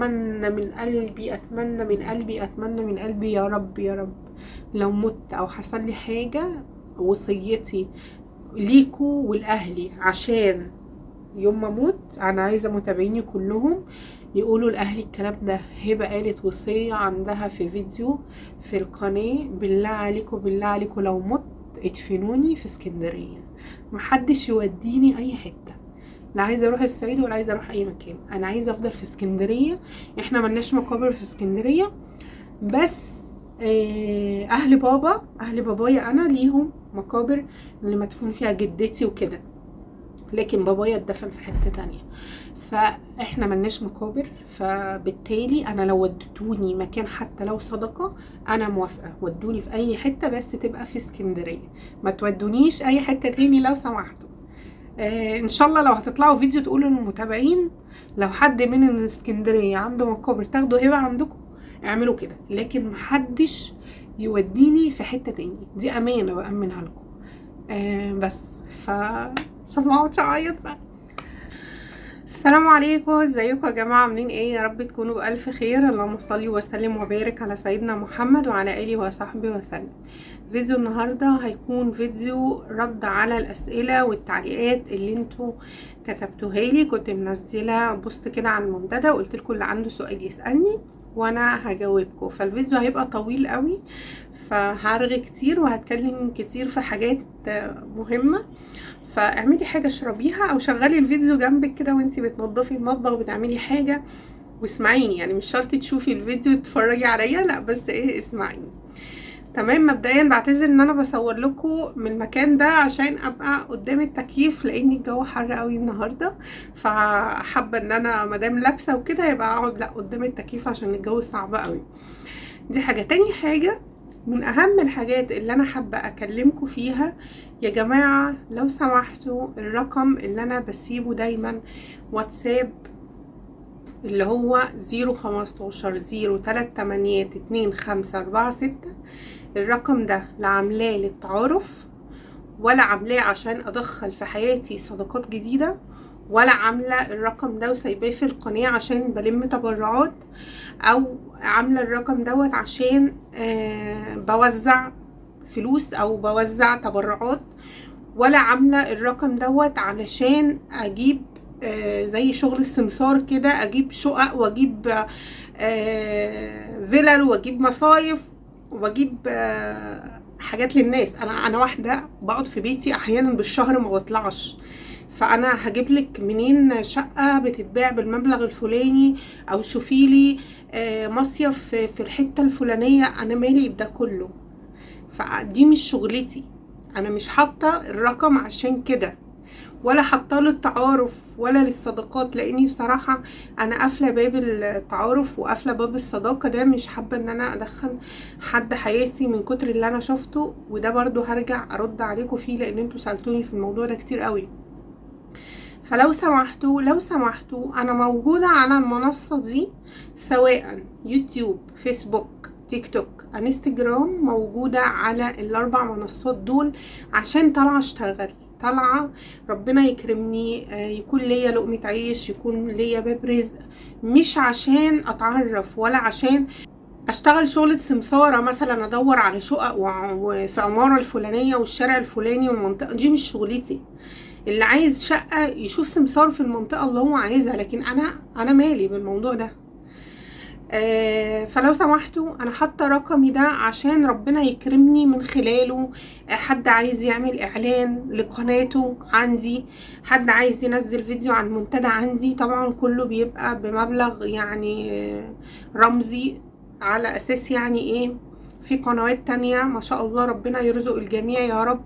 اتمنى من قلبي، اتمنى من قلبي، اتمنى من قلبي يا رب يا رب لو مت او حصل لي حاجة، وصيتي ليكوا والاهلي عشان يوم ما اموت انا عايزة متابعيني كلهم يقولوا لاهلي الكلام ده. هبة قالت وصية عندها في فيديو في القناة، بالله عليكم بالله عليكم لو مت ادفنوني في اسكندرية، محدش يوديني اي حتة، لا عايزه اروح الصعيد ولا عايزه اروح اي مكان، انا عايزه افضل في اسكندريه. احنا ملناش مقابر في اسكندريه، بس اهل بابايا انا ليهم مقابر اللي مدفون فيها جدتي وكده، لكن بابايا اتدفن في حته تانية، فاحنا ملناش مقابر. فبالتالي انا لو ودتوني مكان حتى لو صدقه انا موافقه، ودوني في اي حته بس تبقى في اسكندريه، ما تودونيش اي حته تاني لو سمحتوا. ان شاء الله لو هتطلعوا فيديو تقولوا للمتابعين لو حد من الاسكندريه عنده مقابر تاخدوا هبه عندكم اعملوا كده، لكن محدش يوديني في حته تاني، دي امانه بامنها لكم. بس عشان ما اقعدش اعيط بقى. السلام عليكم، ازيكم يا جماعه؟ عاملين ايه؟ يا رب تكونوا بالف خير. اللهم صل وسلم وبارك على سيدنا محمد وعلى اله وصحبه وسلم. فيديو النهارده هيكون فيديو رد على الاسئله والتعليقات اللي انتوا كتبتوها لي. كنت منزله بوست كده على المنتدى وقلت لكم اللي عنده سؤال يسالني وانا هجاوبكم. فالفيديو هيبقى طويل قوي، فهرغي كتير وهتكلم كتير في حاجات مهمه، فاعملي حاجه اشربيها او شغلي الفيديو جنبك كده وانتي بتنضفي المطبخ بتعملي حاجه واسمعيني. يعني مش شرط تشوفي الفيديو تتفرجي عليا، لا بس ايه اسمعيني. تمام. مبدئيا بعتذر ان انا بصور لكم من المكان ده عشان ابقى قدام التكييف لان الجو حر قوي النهارده، فحابه ان انا مادام لابسه وكده يبقى اقعد لا قدام التكييف عشان الجو صعب قوي. دي حاجه. تاني حاجه من اهم الحاجات اللي انا حابه اكلمكم فيها يا جماعه، لو سمحتوا الرقم اللي انا بسيبه دايما واتساب اللي هو 015 0382546، الرقم ده لا عاملاه للتعارف ولا عاملاه عشان ادخل في حياتي صداقات جديده، ولا عامله الرقم ده وسايباه في القناه عشان بلم تبرعات، او عامله الرقم دوت عشان بوزع فلوس او بوزع تبرعات، ولا عامله الرقم دوت علشان اجيب زي شغل السمسار كده، اجيب شقق واجيب فيلل واجيب مصايف واجيب حاجات للناس. انا واحده بقعد في بيتي احيانا بالشهر ما بطلعش، فانا هجيب لك منين شقه بتتباع بالمبلغ الفلاني او شوفي لي مصيف في الحته الفلانيه؟ انا مالي بده كله، فدي مش شغلتي. انا مش حاطه الرقم عشان كده، ولا حاطه للتعارف ولا للصداقات، لاني بصراحه انا قافله باب التعارف وقافله باب الصداقه ده، مش حابه ان انا ادخل حد حياتي من كتر اللي انا شفته. وده برضو هرجع ارد عليكم فيه لان انتوا سالتوني في الموضوع ده كتير قوي. فلو سمحتوا لو سمحتوا انا موجوده على المنصه دي سواء يوتيوب، فيسبوك، تيك توك، انستجرام، موجوده على الاربع منصات دول عشان طالعه اشتغل، طالعه ربنا يكرمني، يكون ليا لقمه عيش، يكون ليا باب رزق، مش عشان اتعرف ولا عشان اشتغل شغلة سمسارة مثلا ادور على شقق وفي عمارة الفلانية والشارع الفلاني والمنطقة دي. مش شغلتي. اللي عايز شقة يشوف سمسار في المنطقة اللي هو عايزها، لكن انا مالي بالموضوع ده. فلو سمحتوا انا حاطه رقمي ده عشان ربنا يكرمني من خلاله. حد عايز يعمل اعلان لقناته عندي، حد عايز ينزل فيديو عن منتدى عندي، طبعا كله بيبقى بمبلغ يعني رمزي، على اساس يعني ايه في قنوات تانية ما شاء الله ربنا يرزق الجميع يا رب.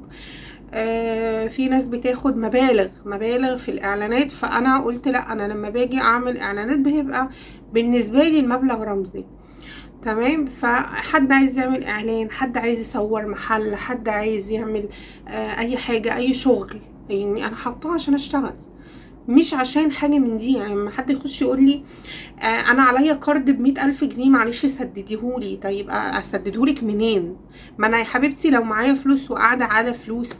في ناس بتاخد مبالغ في الاعلانات، فانا قلت لا، انا لما باجي اعمل اعلانات بيبقى بالنسبه لي المبلغ رمزي. تمام. فحد عايز يعمل اعلان، حد عايز يصور محل، حد عايز يعمل اي حاجه، اي شغل، يعني انا حاطاه عشان اشتغل مش عشان حاجه من دي. يعني لما حد يخش يقول لي انا عليا قرض ب100,000 جنيه معلش سدديهولي، طيب اسددهولك منين؟ ما انا يا حبيبتي لو معايا فلوس وقاعده على فلوس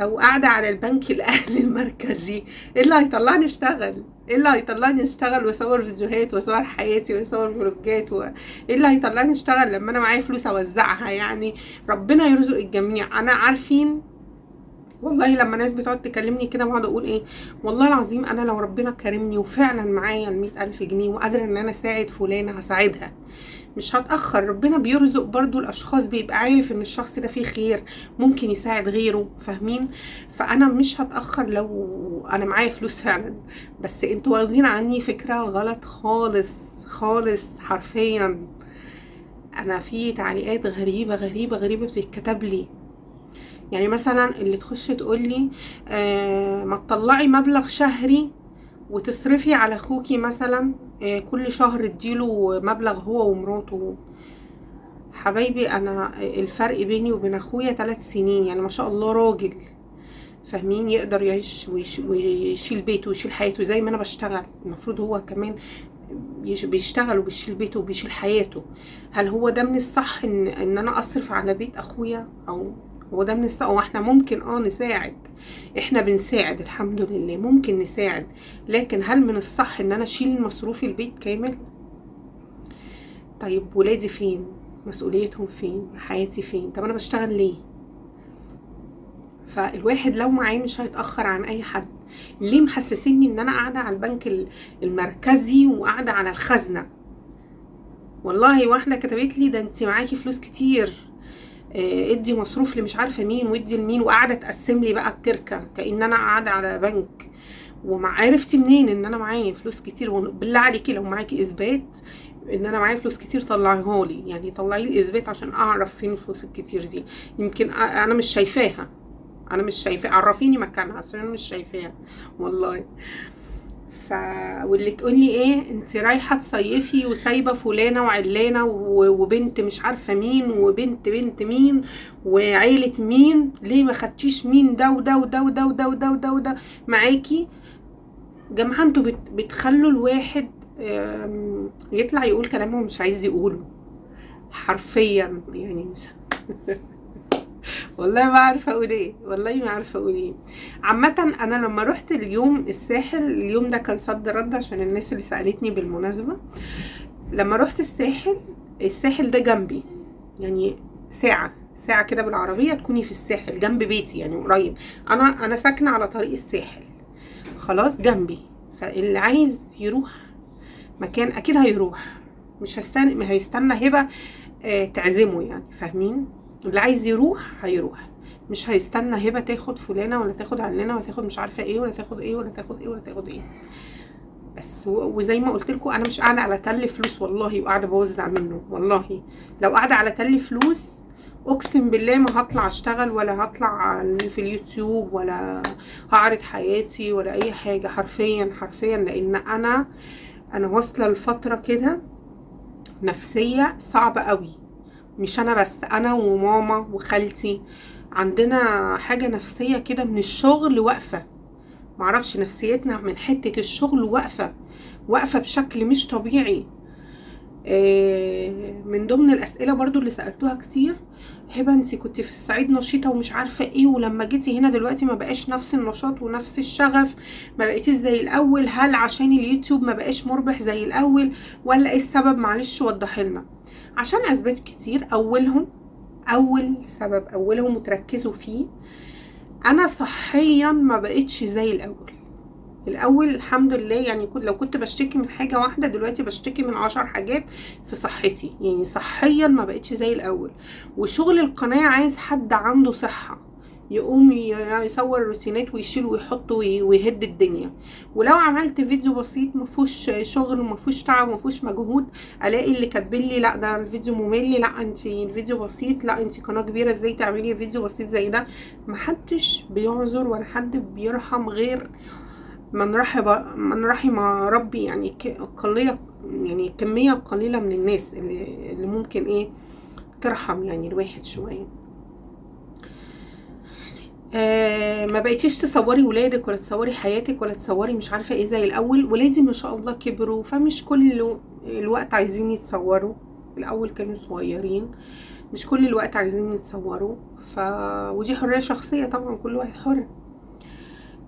او قاعده على البنك الاهلي المركزي، ايه اللي هيطلعني اشتغل؟ ايه اللي هيطلعني اشتغل واصور فيديوهات واصور حياتي واصور فلوجات ايه اللي هيطلعني اشتغل لما انا معايا فلوس اوزعها؟ يعني ربنا يرزق الجميع. انا عارفين والله لما ناس بتقعد تكلمني كده بقعد اقول ايه، والله العظيم انا لو ربنا كرمني وفعلا معايا ال100,000 جنيه وقادره ان انا اساعد فلانه هساعدها، مش هتأخر. ربنا بيرزق برضو الأشخاص، بيبقى عارف إن الشخص ده فيه خير ممكن يساعد غيره، فاهمين؟ فأنا مش هتأخر لو أنا معايا فلوس فعلا. بس انتوا واخدين عني فكرة غلط خالص خالص حرفيا. أنا في تعليقات غريبة غريبة غريبة بتتكتب لي، يعني مثلا اللي تخش تقولي ما تطلعي مبلغ شهري وتصرفي على اخوكي مثلا كل شهر اديله مبلغ هو ومراته. حبايبي انا الفرق بيني وبين اخويا 3 سنين، يعني ما شاء الله راجل، فاهمين؟ يقدر يعيش ويشيل بيته ويشيل حياته زي ما انا بشتغل. المفروض هو كمان بيشتغل وبيشيل بيته وبيشيل حياته. هل هو ده من الصح ان انا اصرف على بيت اخويا؟ او هو ده من الصح؟ واحنا ممكن نساعد، احنا بنساعد الحمد لله، ممكن نساعد، لكن هل من الصح ان انا اشيل مصروف البيت كامل؟ طيب ولادي فين؟ مسؤوليتهم فين؟ حياتي فين؟ طب انا بشتغل ليه؟ فالواحد لو معاه مش هيتأخر عن اي حد. ليه محسسيني ان انا قاعدة على البنك المركزي وقاعدة على الخزنة؟ والله واحدة كتبت لي ده انت معاكي فلوس كتير، ادي مصروف لمش عارفة مين وادي لمين، وقاعدة تقسم لي بقى التركة كأن انا قاعدة على بنك. عرفتي منين ان انا معايا فلوس كتير؟ بالله عليكي لو معاكي اثبات ان انا معايا فلوس كتير طلعيها لي، يعني طلعي لي اثبات عشان اعرف فين الفلوس الكتير دي. يمكن انا مش شايفاها، عرفيني مكانها عشان انا مش شايفاها والله. واللي تقولي ايه انت رايحه تصيفي وسايبه فلانه وعلانه وبنت مش عارفه مين وبنت بنت مين وعيله مين، ليه ما خدتيش مين ده وده وده وده وده وده وده وده معاكي؟ جماعه انتوا بتخلوا الواحد يطلع يقول كلام هو مش عايز يقوله حرفيا، يعني مش والله ما عارفه اقول ايه، والله ما عارفه اقول ايه. عامه انا لما رحت اليوم الساحل، اليوم ده كان صد رد عشان الناس اللي سالتني بالمناسبه. لما رحت الساحل ده جنبي، يعني ساعه كده بالعربيه تكوني في الساحل، جنب بيتي يعني قريب. انا ساكنه على طريق الساحل، خلاص جنبي. فاللي عايز يروح مكان اكيد هيروح، مش هيستنى هبه تعزمه، يعني فاهمين؟ اللي عايز يروح هيروح، مش هيستنى هبه تاخد فلانه ولا تاخد علانه ولا تاخد مش عارفه ايه ولا تاخد ايه ولا تاخد ايه ولا تاخد ايه. بس وزي ما قلت لكم انا مش قاعده على تل فلوس والله وقاعده بوزع منه والله. لو قاعده على تل فلوس اقسم بالله ما هطلع اشتغل ولا هطلع في اليوتيوب ولا هعرض حياتي ولا اي حاجه، حرفيا حرفيا. لان انا واصله لفتره كده نفسيه صعبه قوي. مش انا بس، انا وماما وخالتي عندنا حاجه نفسيه كده من الشغل واقفه. معرفش نفسيتنا من حته الشغل واقفه بشكل مش طبيعي. من ضمن الاسئله برضو اللي سالتوها كتير، هبه انت كنت في الصعيد نشيطه ومش عارفه ايه، ولما جيتي هنا دلوقتي ما بقاش نفس النشاط ونفس الشغف، ما بقيتيش زي الاول. هل عشان اليوتيوب ما بقاش مربح زي الاول ولا ايه السبب؟ معلش وضحي لنا. عشان اسباب كتير، اول سبب وتركزوا فيه، انا صحيا ما بقتش زي الاول الحمد لله. يعني لو كنت بشتكي من حاجه واحده دلوقتي بشتكي من 10 حاجات في صحتي، يعني صحيا ما بقتش زي الاول. وشغل القناه عايز حد عنده صحه، يقوم يصور روتينات ويشيل ويحط ويهد الدنيا. ولو عملت فيديو بسيط ما فيهوش شغل وما فيهوش تعب وما فيهوش مجهود، الاقي اللي كاتبين لي لا ده الفيديو ممل، لا انت الفيديو بسيط، لا انت قناه كبيره ازاي تعملي فيديو بسيط زي ده. محدش بيعذر ولا حد بيرحم غير من رحم ربي، يعني قلية، يعني كمية قليلة من الناس اللي ممكن ترحم يعني الواحد شوية. ما بقيتيش تصوري ولادك ولا تصوري حياتك ولا تصوري مش عارفة ايه زي الاول. ولادي ما شاء الله كبروا، فمش كل الوقت عايزين يتصوروا. الاول كانوا صغيرين مش كل الوقت عايزين يتصوروا. ودي حرية شخصية طبعا، كل واحد حر.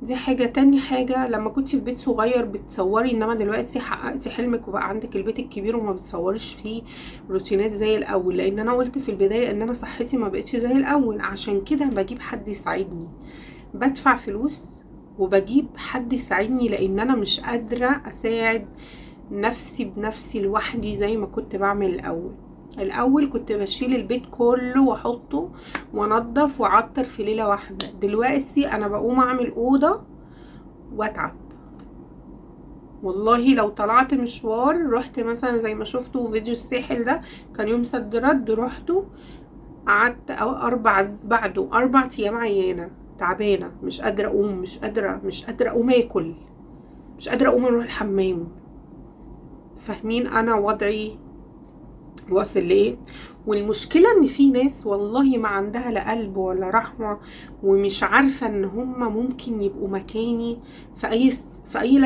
دي حاجة. تاني حاجة، لما كنت في بيت صغير بتصوري، انما دلوقتي حققتي حلمك وبقى عندك البيت الكبير وما بتصوريش فيه روتينات زي الاول، لان انا قلت في البداية ان انا صحتي ما بقتش زي الاول، عشان كده بجيب حد يساعدني، بدفع فلوس وبجيب حد يساعدني، لان انا مش قادرة اساعد نفسي بنفسي لوحدي زي ما كنت بعمل الاول كنت بشيل البيت كله واحطه وانضف واعطر في ليله واحده. دلوقتي انا بقوم اعمل اوضه واتعب. والله لو طلعت مشوار، رحت مثلا زي ما شفتوا فيديو الساحل ده، كان يوم صد رد، رحته قعدت بعده 4 ايام عيانه تعبانه، مش قادره اقوم، مش قادره اقوم اكل، مش قادره اقوم اروح الحمام. فاهمين انا وضعي واصل لايه؟ والمشكله ان في ناس والله ما عندها لا قلب ولا رحمه، ومش عارفه ان هم ممكن يبقوا مكاني في اي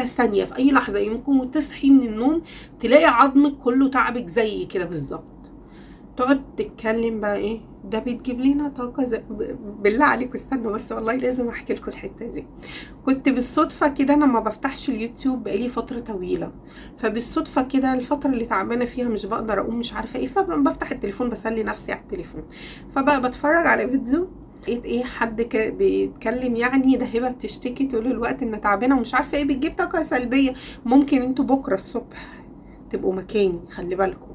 ثانيه، في اي لحظه. يمكن تصحي من النوم تلاقي عظمك كله تعبك زي كده بالظبط، تقعد تتكلم بقى ايه ده بتجيب لنا طاقه بالله عليكم استنوا بس، والله لازم احكي لكم الحته دي. كنت بالصدفه كده، انا ما بفتحش اليوتيوب بقالي فتره طويله، فبالصدفه كده الفتره اللي تعبانه فيها مش بقدر اقوم مش عارفه ايه، فبفتح التليفون بسلي نفسي على التليفون، فبقى بتفرج على فيديو، لقيت ايه حد بيتكلم يعني ده هبه بتشتكي طول الوقت ان تعبانه ومش عارفه ايه، بتجيب طاقه سلبيه، ممكن انتوا بكره الصبح تبقوا مكاني، خلي بالكم.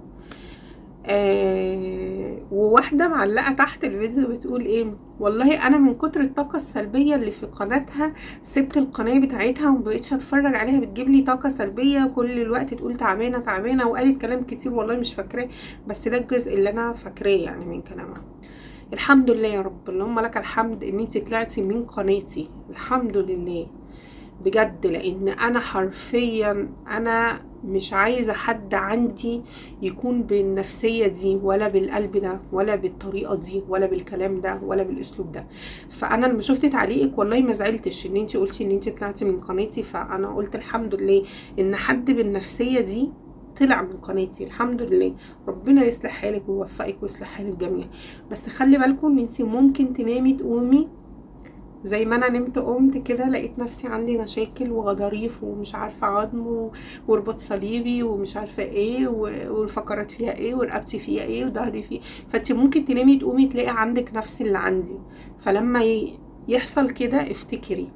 وواحدة معلقة تحت الفيديو بتقول ايه، والله انا من كتر الطاقة السلبية اللي في قناتها سبت القناة بتاعتها ومبقتش اتفرج عليها، بتجيب لي طاقة سلبية وكل الوقت تقول تعبانة تعبانة، وقالت كلام كتير والله مش فاكراه، بس ده الجزء اللي انا فاكراه يعني من كلامها. الحمد لله يا رب، اللهم لك الحمد ان انت طلعتي من قناتي، الحمد لله بجد، لان انا حرفيا انا مش عايزه حد عندي يكون بالنفسيه دي ولا بالقلب ده ولا بالطريقه دي ولا بالكلام ده ولا بالاسلوب ده. فانا لما شفت تعليقك والله ما زعلتش ان انت قلتي ان انت طلعتي من قناتي، فانا قلت الحمد لله ان حد بالنفسيه دي طلع من قناتي، الحمد لله. ربنا يصلح حالك ويوفقك ويصلح حال الجميع. بس خلي بالكم ان انت ممكن تنامي تقومي زي ما انا نمت قمت كده لقيت نفسي عندي مشاكل وغضاريف ومش عارفه عظم ورباط صليبي ومش عارفه ايه والفقرات فيها ايه ورقبتي فيها ايه وظهري فيه. فانت ممكن تنامي تقومي تلاقي عندك نفس اللي عندي. فلما يحصل كده افتكري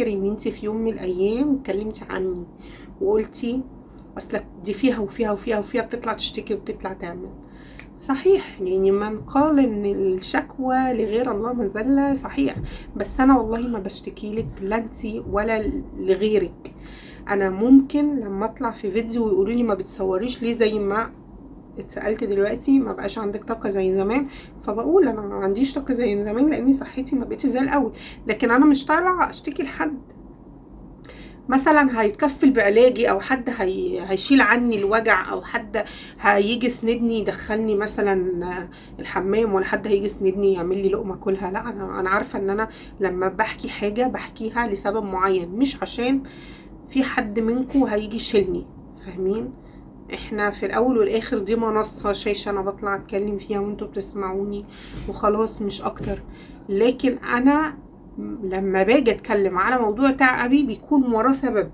ان انت في يوم من الايام اتكلمتي عني وقلتي اصلك دي فيها وفيها وفيها وفيها، بتطلع تشتكي وبتطلع تعمل. صحيح، يعني من قال ان الشكوى لغير الله مذلة، صحيح، بس انا والله ما بشتكي لك لا انتي ولا لغيرك. انا ممكن لما اطلع في فيديو ويقولوا لي ما بتصوريش ليه زي ما اتسالت دلوقتي، ما بقاش عندك طاقه زي زمان، فبقول انا ما عنديش طاقه زي زمان لاني صحتي ما بقتش زي الاول. لكن انا مش طالعه اشتكي لحد مثلا هيتكفل بعلاجي، او حد هيشيل عني الوجع، او حد هيجي يسندني يدخلني مثلا الحمام، ولا حد هيجي يسندني يعمل لي لقمه كلها. لا، انا عارفه ان انا لما بحكي حاجه بحكيها لسبب معين، مش عشان في حد منكم هيجي يشيلني. فاهمين؟ احنا في الاول والاخر دي منصه شاشه انا بطلع اتكلم فيها وانتوا بتسمعوني وخلاص، مش اكتر. لكن انا لما باجي اتكلم على موضوع تعبي بيكون وراه سبب.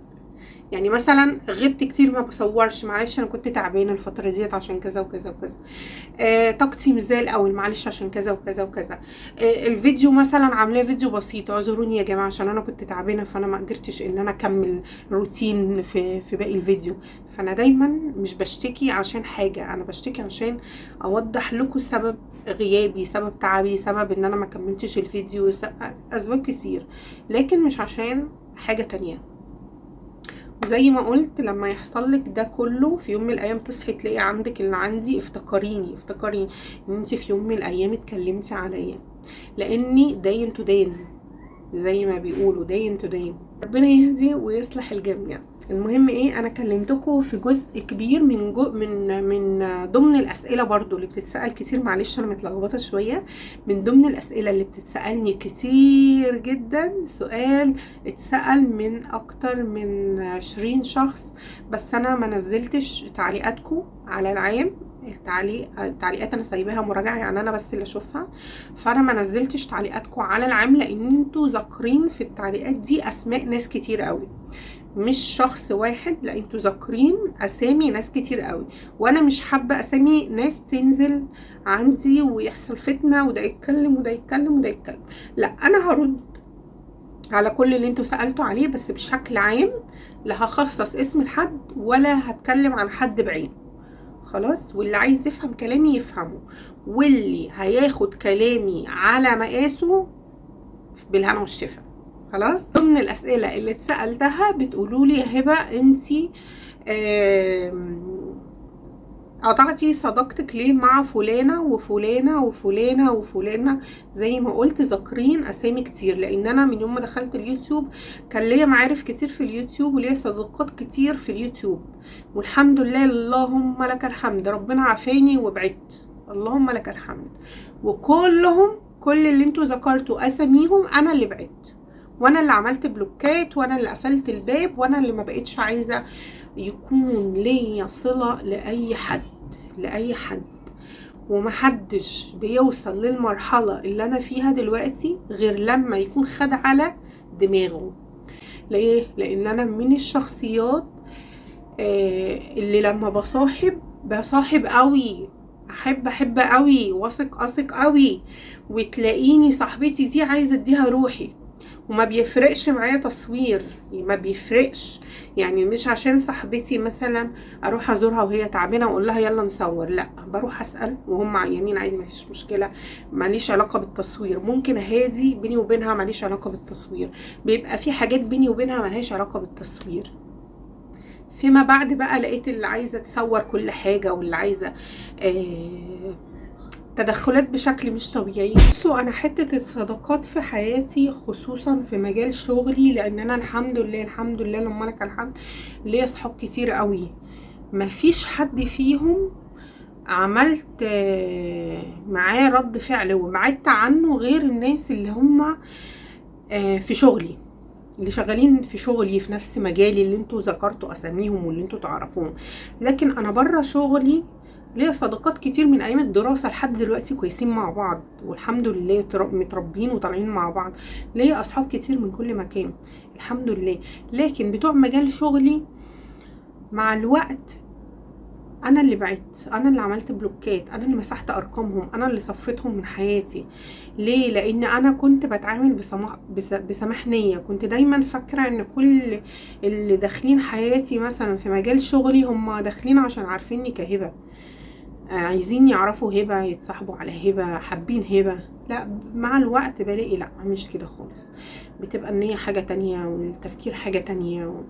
يعني مثلا غبت كتير ما بصورش، معلش انا كنت تعبانه الفتره ديت عشان كذا وكذا وكذا. طاقتي مش زي الاول، معلش عشان كذا وكذا وكذا. الفيديو مثلا عاملاه فيديو بسيط، اعذروني يا جماعه عشان انا كنت تعبانه، فانا ما قدرتش ان انا اكمل روتين في باقي الفيديو. فانا دايما مش بشتكي عشان حاجه، انا بشتكي عشان اوضح لكم سبب غيابي، سبب تعبي، سبب ان انا ما كملتش الفيديو، اسباب كتير، لكن مش عشان حاجه تانية. وزي ما قلت لما يحصل لك ده كله في يوم من الايام تصحي تلاقي عندك اللي عندي، افتكريني ان انت في يوم من الايام اتكلمتي عليا، لاني داين تو داين زي ما بيقولوا، داين تو داين. ربنا يهدي ويصلح الجميع. المهم ايه، انا كلمتكم في جزء كبير من ضمن الاسئله برضو اللي بتتسال كتير، معلش انا متلخبطه شويه. من ضمن الاسئله اللي بتتسالني كتير جدا سؤال اتسال من اكتر من 20 شخص، بس انا ما نزلتش تعليقاتكم على العام التعليقات انا سايباها مراجعه، يعني انا بس اللي اشوفها، فانا ما نزلتش تعليقاتكم على العام، لان انتوا ذاكرين في التعليقات دي اسماء ناس كتير قوي، مش شخص واحد، لا انتوا ذاكرين اسامي ناس كتير قوي، وانا مش حابه اسامي ناس تنزل عندي ويحصل فتنه، وده يتكلم وده يتكلم وده يتكلم. لا انا هرد على كل اللي انتوا سألتوا عليه، بس بشكل عام، لا هخصص اسم لحد ولا هتكلم عن حد بعينه. خلاص، واللي عايز يفهم كلامي يفهمه، واللي هياخد كلامي على مقاسه بالهنا والشفا. خلاص. ضمن الأسئلة اللي اتسألتها بتقولوا لي يا هبة انتي قطعتي صداقتك ليه مع فلانة وفلانة وفلانة وفلانة؟ زي ما قلت ذاكرين اسامي كتير، لان انا من يوم ما دخلت اليوتيوب كان ليا معارف كتير في اليوتيوب وليا صداقات كتير في اليوتيوب، والحمد لله، اللهم لك الحمد، ربنا عافاني وبعدت، اللهم لك الحمد. وكلهم، كل اللي انتوا ذكرتوا اساميهم انا اللي بعدت، وانا اللي عملت بلوكات، وانا اللي قفلت الباب، وانا اللي ما بقتش عايزة يكون ليا صلة لأي حد، لأي حد. ومحدش بيوصل للمرحلة اللي أنا فيها دلوقتي غير لما يكون خد على دماغه. ليه؟ لأن أنا من الشخصيات اللي لما بصاحب قوي، أحب قوي، واثق قوي، وتلاقيني صاحبتي دي عايزة اديها روحي، وما بيفرقش معايا تصوير، ما بيفرقش، يعني مش عشان صاحبتي مثلا اروح ازورها وهي تعبانه واقول لها يلا نصور، لا، بروح اسال وهم عيانين عادي، ما فيش مشكله، ماليش علاقه بالتصوير، ممكن هادي بيني وبينها ماليش علاقه بالتصوير، بيبقى في حاجات بيني وبينها مالهاش علاقه بالتصوير. فيما بعد بقى لقيت اللي عايزه تصور كل حاجه، واللي عايزه تدخلات بشكل مش طبيعي. بصوا، انا حته الصداقات في حياتي خصوصا في مجال شغلي، لان انا الحمد لله لما لك الحمد ليا صحاب كتير قوي، مفيش حد فيهم عملت معاه رد فعل وبعدت عنه غير الناس اللي هم في شغلي، اللي شغالين في شغلي في نفس مجالي اللي انتوا ذكرتوا اساميهم واللي انتوا تعرفوهم. لكن انا بره شغلي ليا صداقات كتير من ايام الدراسه لحد دلوقتي كويسين مع بعض، والحمد لله متربين وطالعين مع بعض، ليا اصحاب كتير من كل مكان الحمد لله. لكن بتوع مجال شغلي مع الوقت انا اللي بعدت، انا اللي عملت بلوكات، انا اللي مسحت ارقامهم، انا اللي صفيتهم من حياتي. ليه؟ لان انا كنت بتعامل بسماح نية، كنت دايما فاكرة ان كل اللي داخلين حياتي مثلا في مجال شغلي هم داخلين عشان عارفيني كهبة، عايزين يعرفوا هبة، يتصاحبوا على هبة، حابين هبة. لا، مع الوقت بلاقي لا، مش كده خالص، بتبقى النية حاجة تانية والتفكير حاجة تانية،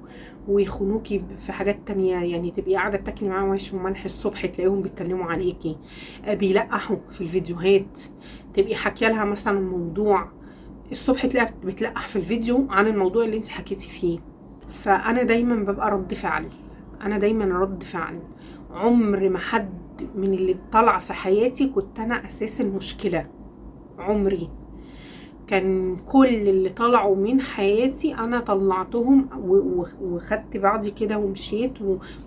ويخونوكي في حاجات تانية. يعني تبقي قاعدة بتاكلي معاهم عيش وملح الصبح تلاقيهم بيتكلموا عليكي، بيلقحوا في الفيديوهات، تبقي حكي لها مثلا موضوع الصبح تلاقيها بتلقح في الفيديو عن الموضوع اللي انت حكيتي فيه. فانا دايما ببقى رد فعل، انا دايما رد فعل، عمر ما حد من اللي طلع في حياتي كنت انا اساس المشكلة، عمري. كان كل اللي طلعوا من حياتي انا طلعتهم وخدت بعضي كده ومشيت،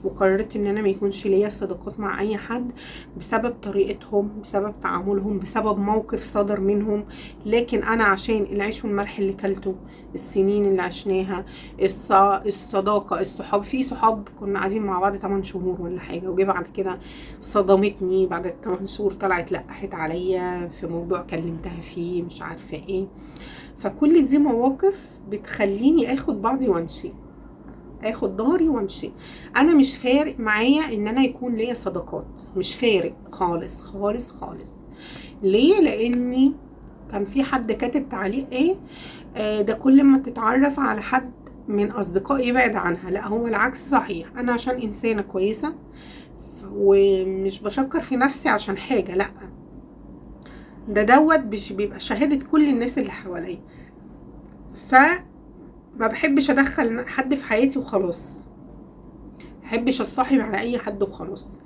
وقررت ان انا ما يكونش ليا صداقات مع اي حد بسبب طريقتهم، بسبب تعاملهم، بسبب موقف صدر منهم. لكن انا عشان العيش والملح اللي كلته، السنين اللي عشناها، الصداقة، الصحاب، في صحاب كنا قاعدين مع بعض 8 شهور ولا حاجة، وجي بعد كده صدمتني بعد 8 شهور، طلعت لقحت عليا في موضوع كلمتها فيه مش عارفة ايه. فكل دي مواقف بتخليني اخد بعضي وامشي، اخد ظهري وامشي. انا مش فارق معايا ان انا يكون ليا صداقات، مش فارق خالص خالص خالص. ليه؟ لاني كان في حد كاتب تعليق ايه ده كل ما تتعرف على حد من اصدقائي يبعد عنها. لا، هو العكس صحيح، انا عشان انسانة كويسة ومش بشكر في نفسي عشان حاجة، لا، دوت بيبقى شهادة كل الناس اللي حواليا. فما بحبش ادخل حد في حياتي وخلاص. محبش اصاحب على اي حد وخلاص.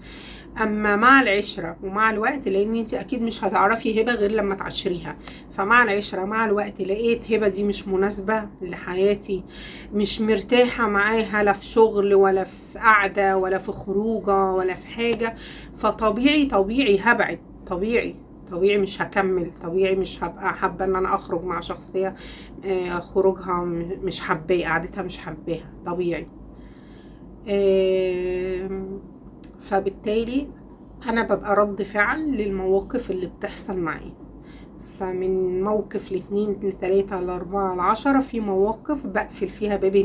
اما مع العشرة ومع الوقت، لان انت اكيد مش هتعرفي هبة غير لما تعشريها، فمع العشرة مع الوقت لقيت هبة دي مش مناسبة لحياتي، مش مرتاحة معاها، لا في شغل ولا في قعدة ولا في خروجة ولا في حاجة، فطبيعي هبعد. طبيعي مش هكمل، طبيعي مش هبقى حابة ان انا اخرج مع شخصية خروجها مش حباه، قعدتها مش حباها، طبيعي. فبالتالي انا ببقى رد فعل للمواقف اللي بتحصل معي. فمن موقف لاتنين لتلاتة لاربعة لعشرة، في مواقف بقفل فيها بابي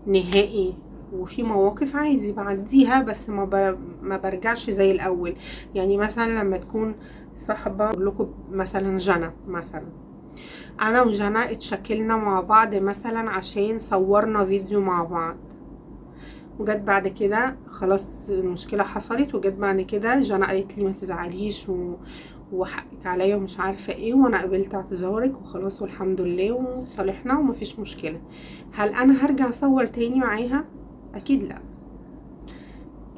نهائي، وفي مواقف عادي بعديها، بس ما برجعش زي الاول. يعني مثلا لما تكون صاحبة، اقول لكم مثلا جنى، مثلا انا وجنى اتشكلنا مع بعض مثلا عشان صورنا فيديو مع بعض، وجت بعد كده خلاص المشكله حصلت، وجت بعد كده جانا قالت لي ما تزعليش وحقك عليا ومش عارفه ايه، وانا قبلت اعتذارك وخلاص والحمد لله وصالحنا ومفيش مشكله. هل انا هرجع اصور تاني معاها؟ اكيد لا.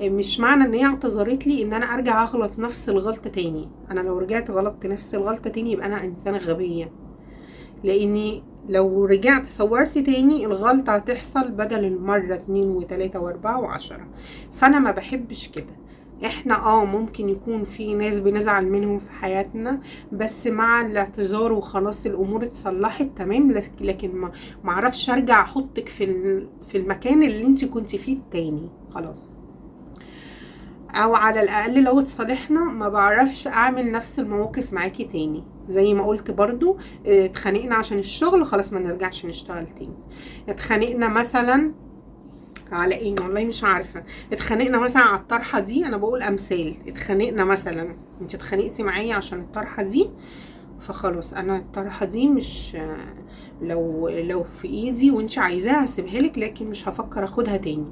مش معنى ان هي اعتذرت لي ان انا ارجع اغلط نفس الغلطه تاني. انا لو رجعت غلطت نفس الغلطه تاني يبقى انا انسانه غبيه، لاني لو رجعت صورت تاني الغلطة هتحصل بدل المرة 2 و3 و4 و10. فانا ما بحبش كده. احنا ممكن يكون في ناس بنزعل منهم في حياتنا، بس مع الاعتذار وخلاص الامور اتصلحت تمام، لكن ما معرفش ارجع احطك في المكان اللي انت كنت فيه التاني، خلاص. او على الاقل لو اتصالحنا ما بعرفش اعمل نفس المواقف معاكي تاني. زي ما قلت برضو، اتخانقنا عشان الشغل، خلاص ما نرجعش نشتغل تاني. اتخانقنا مثلا على ايه والله مش عارفه، اتخانقنا مثلا على الطرحه دي، انا بقول امثال، اتخانقنا مثلا، انت اتخانقتي معايا عشان الطرحه دي، فخلاص انا الطرحه دي مش، لو في ايدي وانت عايزاها هسيبها لك، لكن مش هفكر اخدها تاني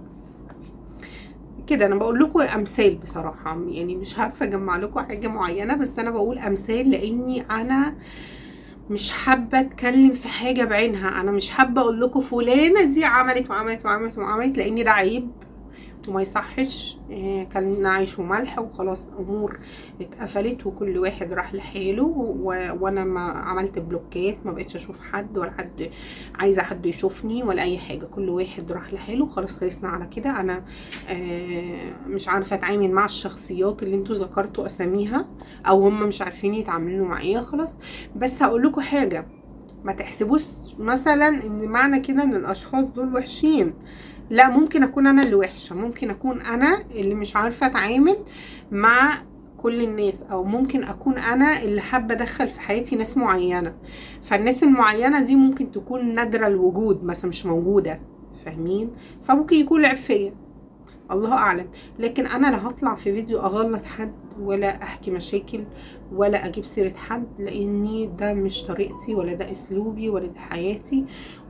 كده. انا بقول لكم امثال بصراحه، يعني مش عارفه اجمع لكم حاجه معينه، بس انا بقول امثال لاني انا مش حابه اتكلم في حاجه بعينها. انا مش حابه اقول لكم فلانه دي عملت وعملت وعملت وعملت، لان ده عيب وما يصحش. كان عيش وملح وخلاص، امور اتقفلت وكل واحد راح لحاله، وانا ما عملت بلوكات، ما بقتش اشوف حد ولا حد عايزه حد يشوفني ولا اي حاجه، كل واحد راح لحاله خلاص، خلصنا على كده. انا مش عارفه اتعامل مع الشخصيات اللي انتوا ذكرتوا اساميها، او هم مش عارفين يتعاملوا معايا، خلاص. بس هقول لكم حاجه، ما تحسبوش مثلا ان معنى كده ان الاشخاص دول وحشين، لا، ممكن اكون انا اللي وحشه، ممكن اكون انا اللي مش عارفه اتعامل مع كل الناس، او ممكن اكون انا اللي حابه ادخل في حياتي ناس معينه، فالناس المعينه دي ممكن تكون نادره الوجود مثلا، مش موجوده، فاهمين؟ فممكن يكون لعب فيا، الله اعلم. لكن انا لا هطلع في فيديو اغلط حد ولا احكي مشاكل ولا اجيب سيره حد، لاني ده مش طريقتي ولا ده اسلوبي ولا ده حياتي،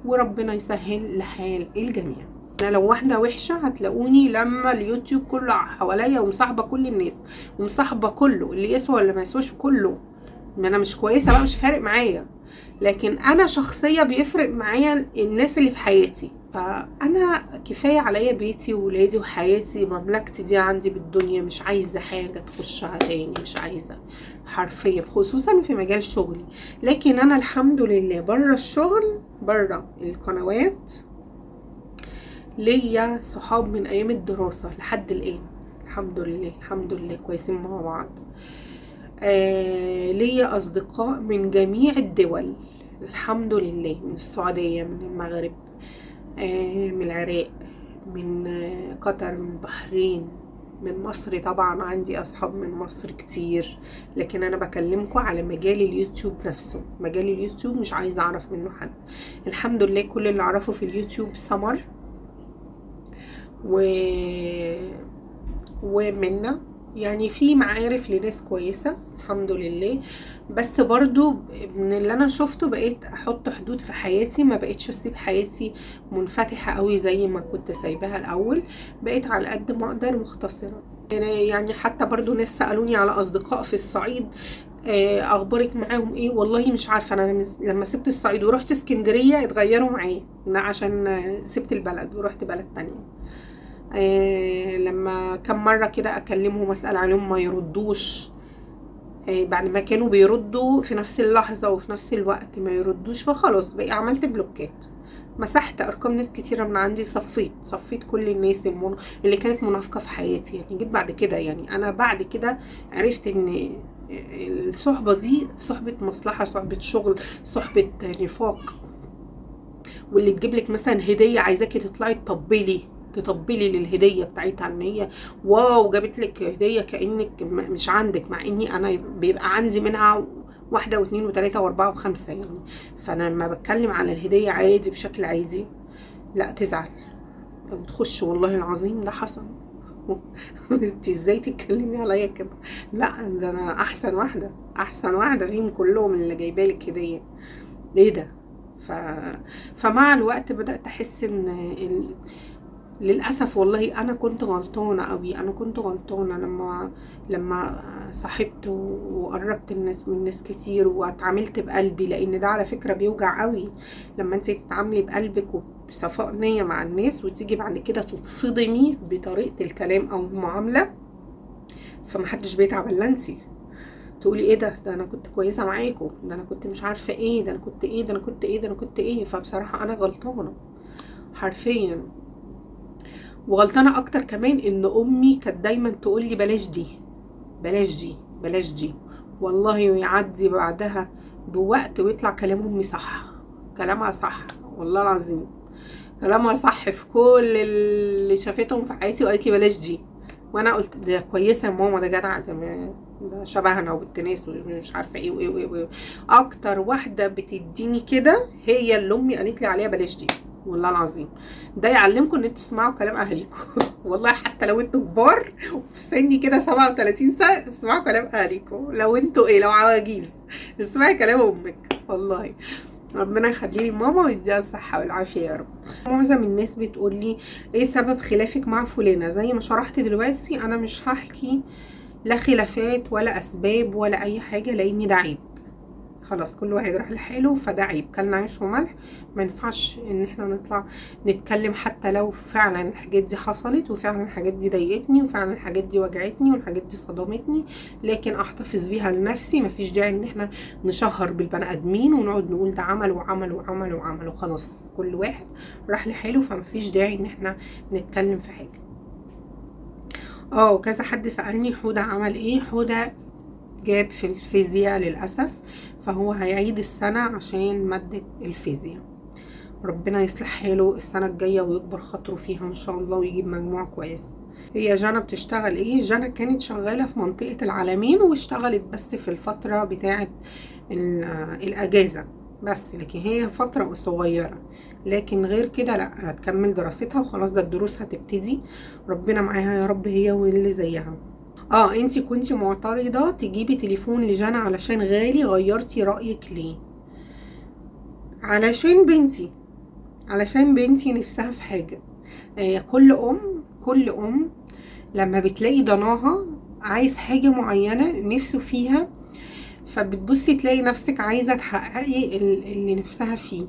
وربنا يسهل لحال الجميع. انا لو واحده وحشه هتلاقوني لما اليوتيوب كله حواليا ومصاحبه كل الناس ومصاحبه كله، اللي يسوى ولا ما يسواش كله، ما انا مش كويسه بقى، مش فارق معايا. لكن انا شخصيه بيفرق معايا الناس اللي في حياتي، فانا كفايه عليا بيتي وولادي وحياتي، مملكتي دي عندي بالدنيا، مش عايزه حاجه تخشها تاني، مش عايزه حرفيا، خصوصا في مجال شغلي. لكن انا الحمد لله بره الشغل، بره القنوات، ليا صحاب من ايام الدراسه لحد الان، الحمد لله كويسين مع بعض. ليا اصدقاء من جميع الدول، الحمد لله، من السعوديه، من المغرب، من العراق، من قطر، من البحرين، من مصر. طبعا عندي اصحاب من مصر كتير، لكن انا بكلمكم على مجال اليوتيوب نفسه. مجال اليوتيوب مش عايزه اعرف منه حد، الحمد لله. كل اللي اعرفه في اليوتيوب سمر ومنا، يعني في معارف لناس كويسة الحمد لله. بس برضو من اللي انا شفته بقيت احط حدود في حياتي، ما بقيتش اسيب حياتي منفتحة قوي زي ما كنت سايباها الاول، بقيت على قد ما اقدر مختصرة. يعني حتى برضو ناس سألوني على اصدقاء في الصعيد، اخبارك معاهم ايه؟ والله مش عارفة، انا لما سبت الصعيد ورحت اسكندرية اتغيروا معايا، عشان سبت البلد ورحت بلد تانية. لما كم مرة كده اكلمهم واسأل عليهم ما يردوش، بعد ما كانوا بيردوا في نفس اللحظة وفي نفس الوقت ما يردوش، فخلاص بقى عملت بلوكات، مسحت ارقام ناس كتيرة من عندي، صفيت كل الناس اللي كانت منافقة في حياتي. يعني جيت بعد كده، يعني انا بعد كده عرفت ان الصحبة دي صحبة مصلحة، صحبة شغل، صحبة نفاق. واللي تجيب لك مثلا هديه عايزاكي تطلعي تطبلي للهديه بتاعتها ان هي واو جابت لك هديه، كانك مش عندك، مع اني انا بيبقى عندي منها واحده واثنين وثلاثه واربعه وخمسه يعني. فانا لما بتكلم على الهديه عادي بشكل عادي، لا تزعل بتخش، والله العظيم ده حصل. انت ازاي تتكلمي عليا كده؟ لا ده انا احسن واحده فيهم كلهم اللي جايبالك هديه. ايه ده؟ ف... فمع الوقت بدأت أحس إن للأسف والله أنا كنت غلطانة أوي، أنا كنت غلطانة لما صاحبت وقربت الناس من ناس كتير واتعاملت بقلبي، لأن ده على فكرة بيوجع أوي لما انت تتعاملي بقلبك وبصفاء نية مع الناس، وتيجي بعد كده تتصدمي بطريقة الكلام أو المعاملة، فمحدش بيتعب إلا انتي. تقولي ايه ده انا كنت كويسه معاكم، ده انا كنت مش عارفه ايه، ده انا كنت ايه، ده انا كنت ايه، ده انا كنت ايه. فبصراحه انا غلطانه حرفيا. وغلطانه اكتر كمان ان امي كانت دايما تقول لي بلاش دي، بلاش دي، بلاش دي. والله يعدي بعدها بوقت ويطلع كلام امي صح، كلامها صح والله العظيم، كلامها صح في كل اللي شافتهم في حياتي، وقالت لي بلاش دي. وانا قلت ده كويسه يا ماما، ده جدع، ده شبهنا وبنت ناس ومش عارفه ايه وايه وايه وايه. اكتر واحده بتديني كده هي اللي امي قالت لي عليها بلاش دي، والله العظيم. ده يعلمكم ان انتوا تسمعوا كلام اهاليكم. والله حتى لو انتوا كبار وفي سني كده 37 سنه اسمعوا كلام اهاليكم، لو انتوا ايه، لو عواجيز اسمعي كلام امك والله. ربنا يخلي لي ماما ويديها الصحه والعافيه يا رب. معظم الناس بتقول لي ايه سبب خلافك مع فلانه؟ زي ما شرحت دلوقتي انا مش هحكي لا خلافات ولا اسباب ولا اي حاجه، لان ده عيب. خلاص كل واحد راح لحاله، فده عيب، كلنا عيش وملح. ما ينفعش ان احنا نطلع نتكلم حتى لو فعلا الحاجات دي حصلت، وفعلا الحاجات دي ضايقتني، وفعلا الحاجات دي وجعتني، والحاجات دي صدمتني، لكن احتفظ بيها لنفسي. مفيش داعي ان احنا نشهر بالبني ادمين ونقعد نقول ده عمل وعمل وعمل وعمل وخلاص. كل واحد راح لحاله، فمفيش داعي ان احنا نتكلم في حاجه. وكذا حد سألني حودة عمل ايه. حودة جاب في الفيزياء للأسف، فهو هيعيد السنة عشان مادة الفيزياء. ربنا يصلح حاله السنة الجاية ويكبر خاطره فيها ان شاء الله ويجيب مجموع كويس. هي جانا بتشتغل ايه؟ جانا كانت شغالة في منطقة العالمين، واشتغلت بس في الفترة بتاعة الأجازة بس، لكن هي فترة صغيرة، لكن غير كده لا، هتكمل دراستها وخلاص، ده الدروس هتبتدي. ربنا معاها يا رب هي واللي زيها. انتي كنتي معترضة تجيبي تليفون لجانا علشان غالي، غيرتي رأيك ليه؟ علشان بنتي، علشان بنتي نفسها في حاجة. كل ام لما بتلاقي ضناها عايز حاجة معينة نفسه فيها، فبتبصي تلاقي نفسك عايزة تحققي اللي نفسها فيه.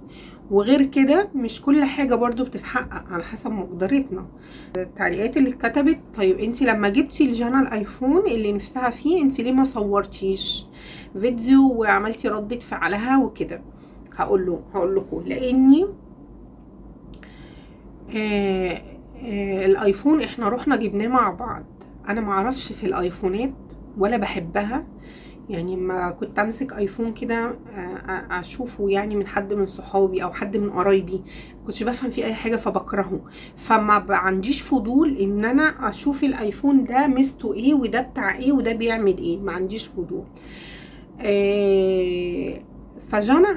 وغير كده مش كل حاجة برضو بتتحقق على حسب مقدرتنا. التعليقات اللي اتكتبت، طيب انتي لما جبتي لجانا الايفون اللي نفسها فيه، انتي ليه ما صورتيش فيديو وعملتي ردة فعلها وكده؟ هقول لكم لاني الايفون احنا رحنا جبناه مع بعض، انا معرفش في الايفونات ولا بحبها. يعني ما كنت امسك ايفون كده اشوفه يعني من حد من صحابي او حد من قرايبي، كنتش بفهم فيه اي حاجه فبكرهه، فما عنديش فضول ان انا اشوف الايفون ده ميزته ايه وده بتاع ايه وده بيعمل ايه، ما عنديش فضول. فجانا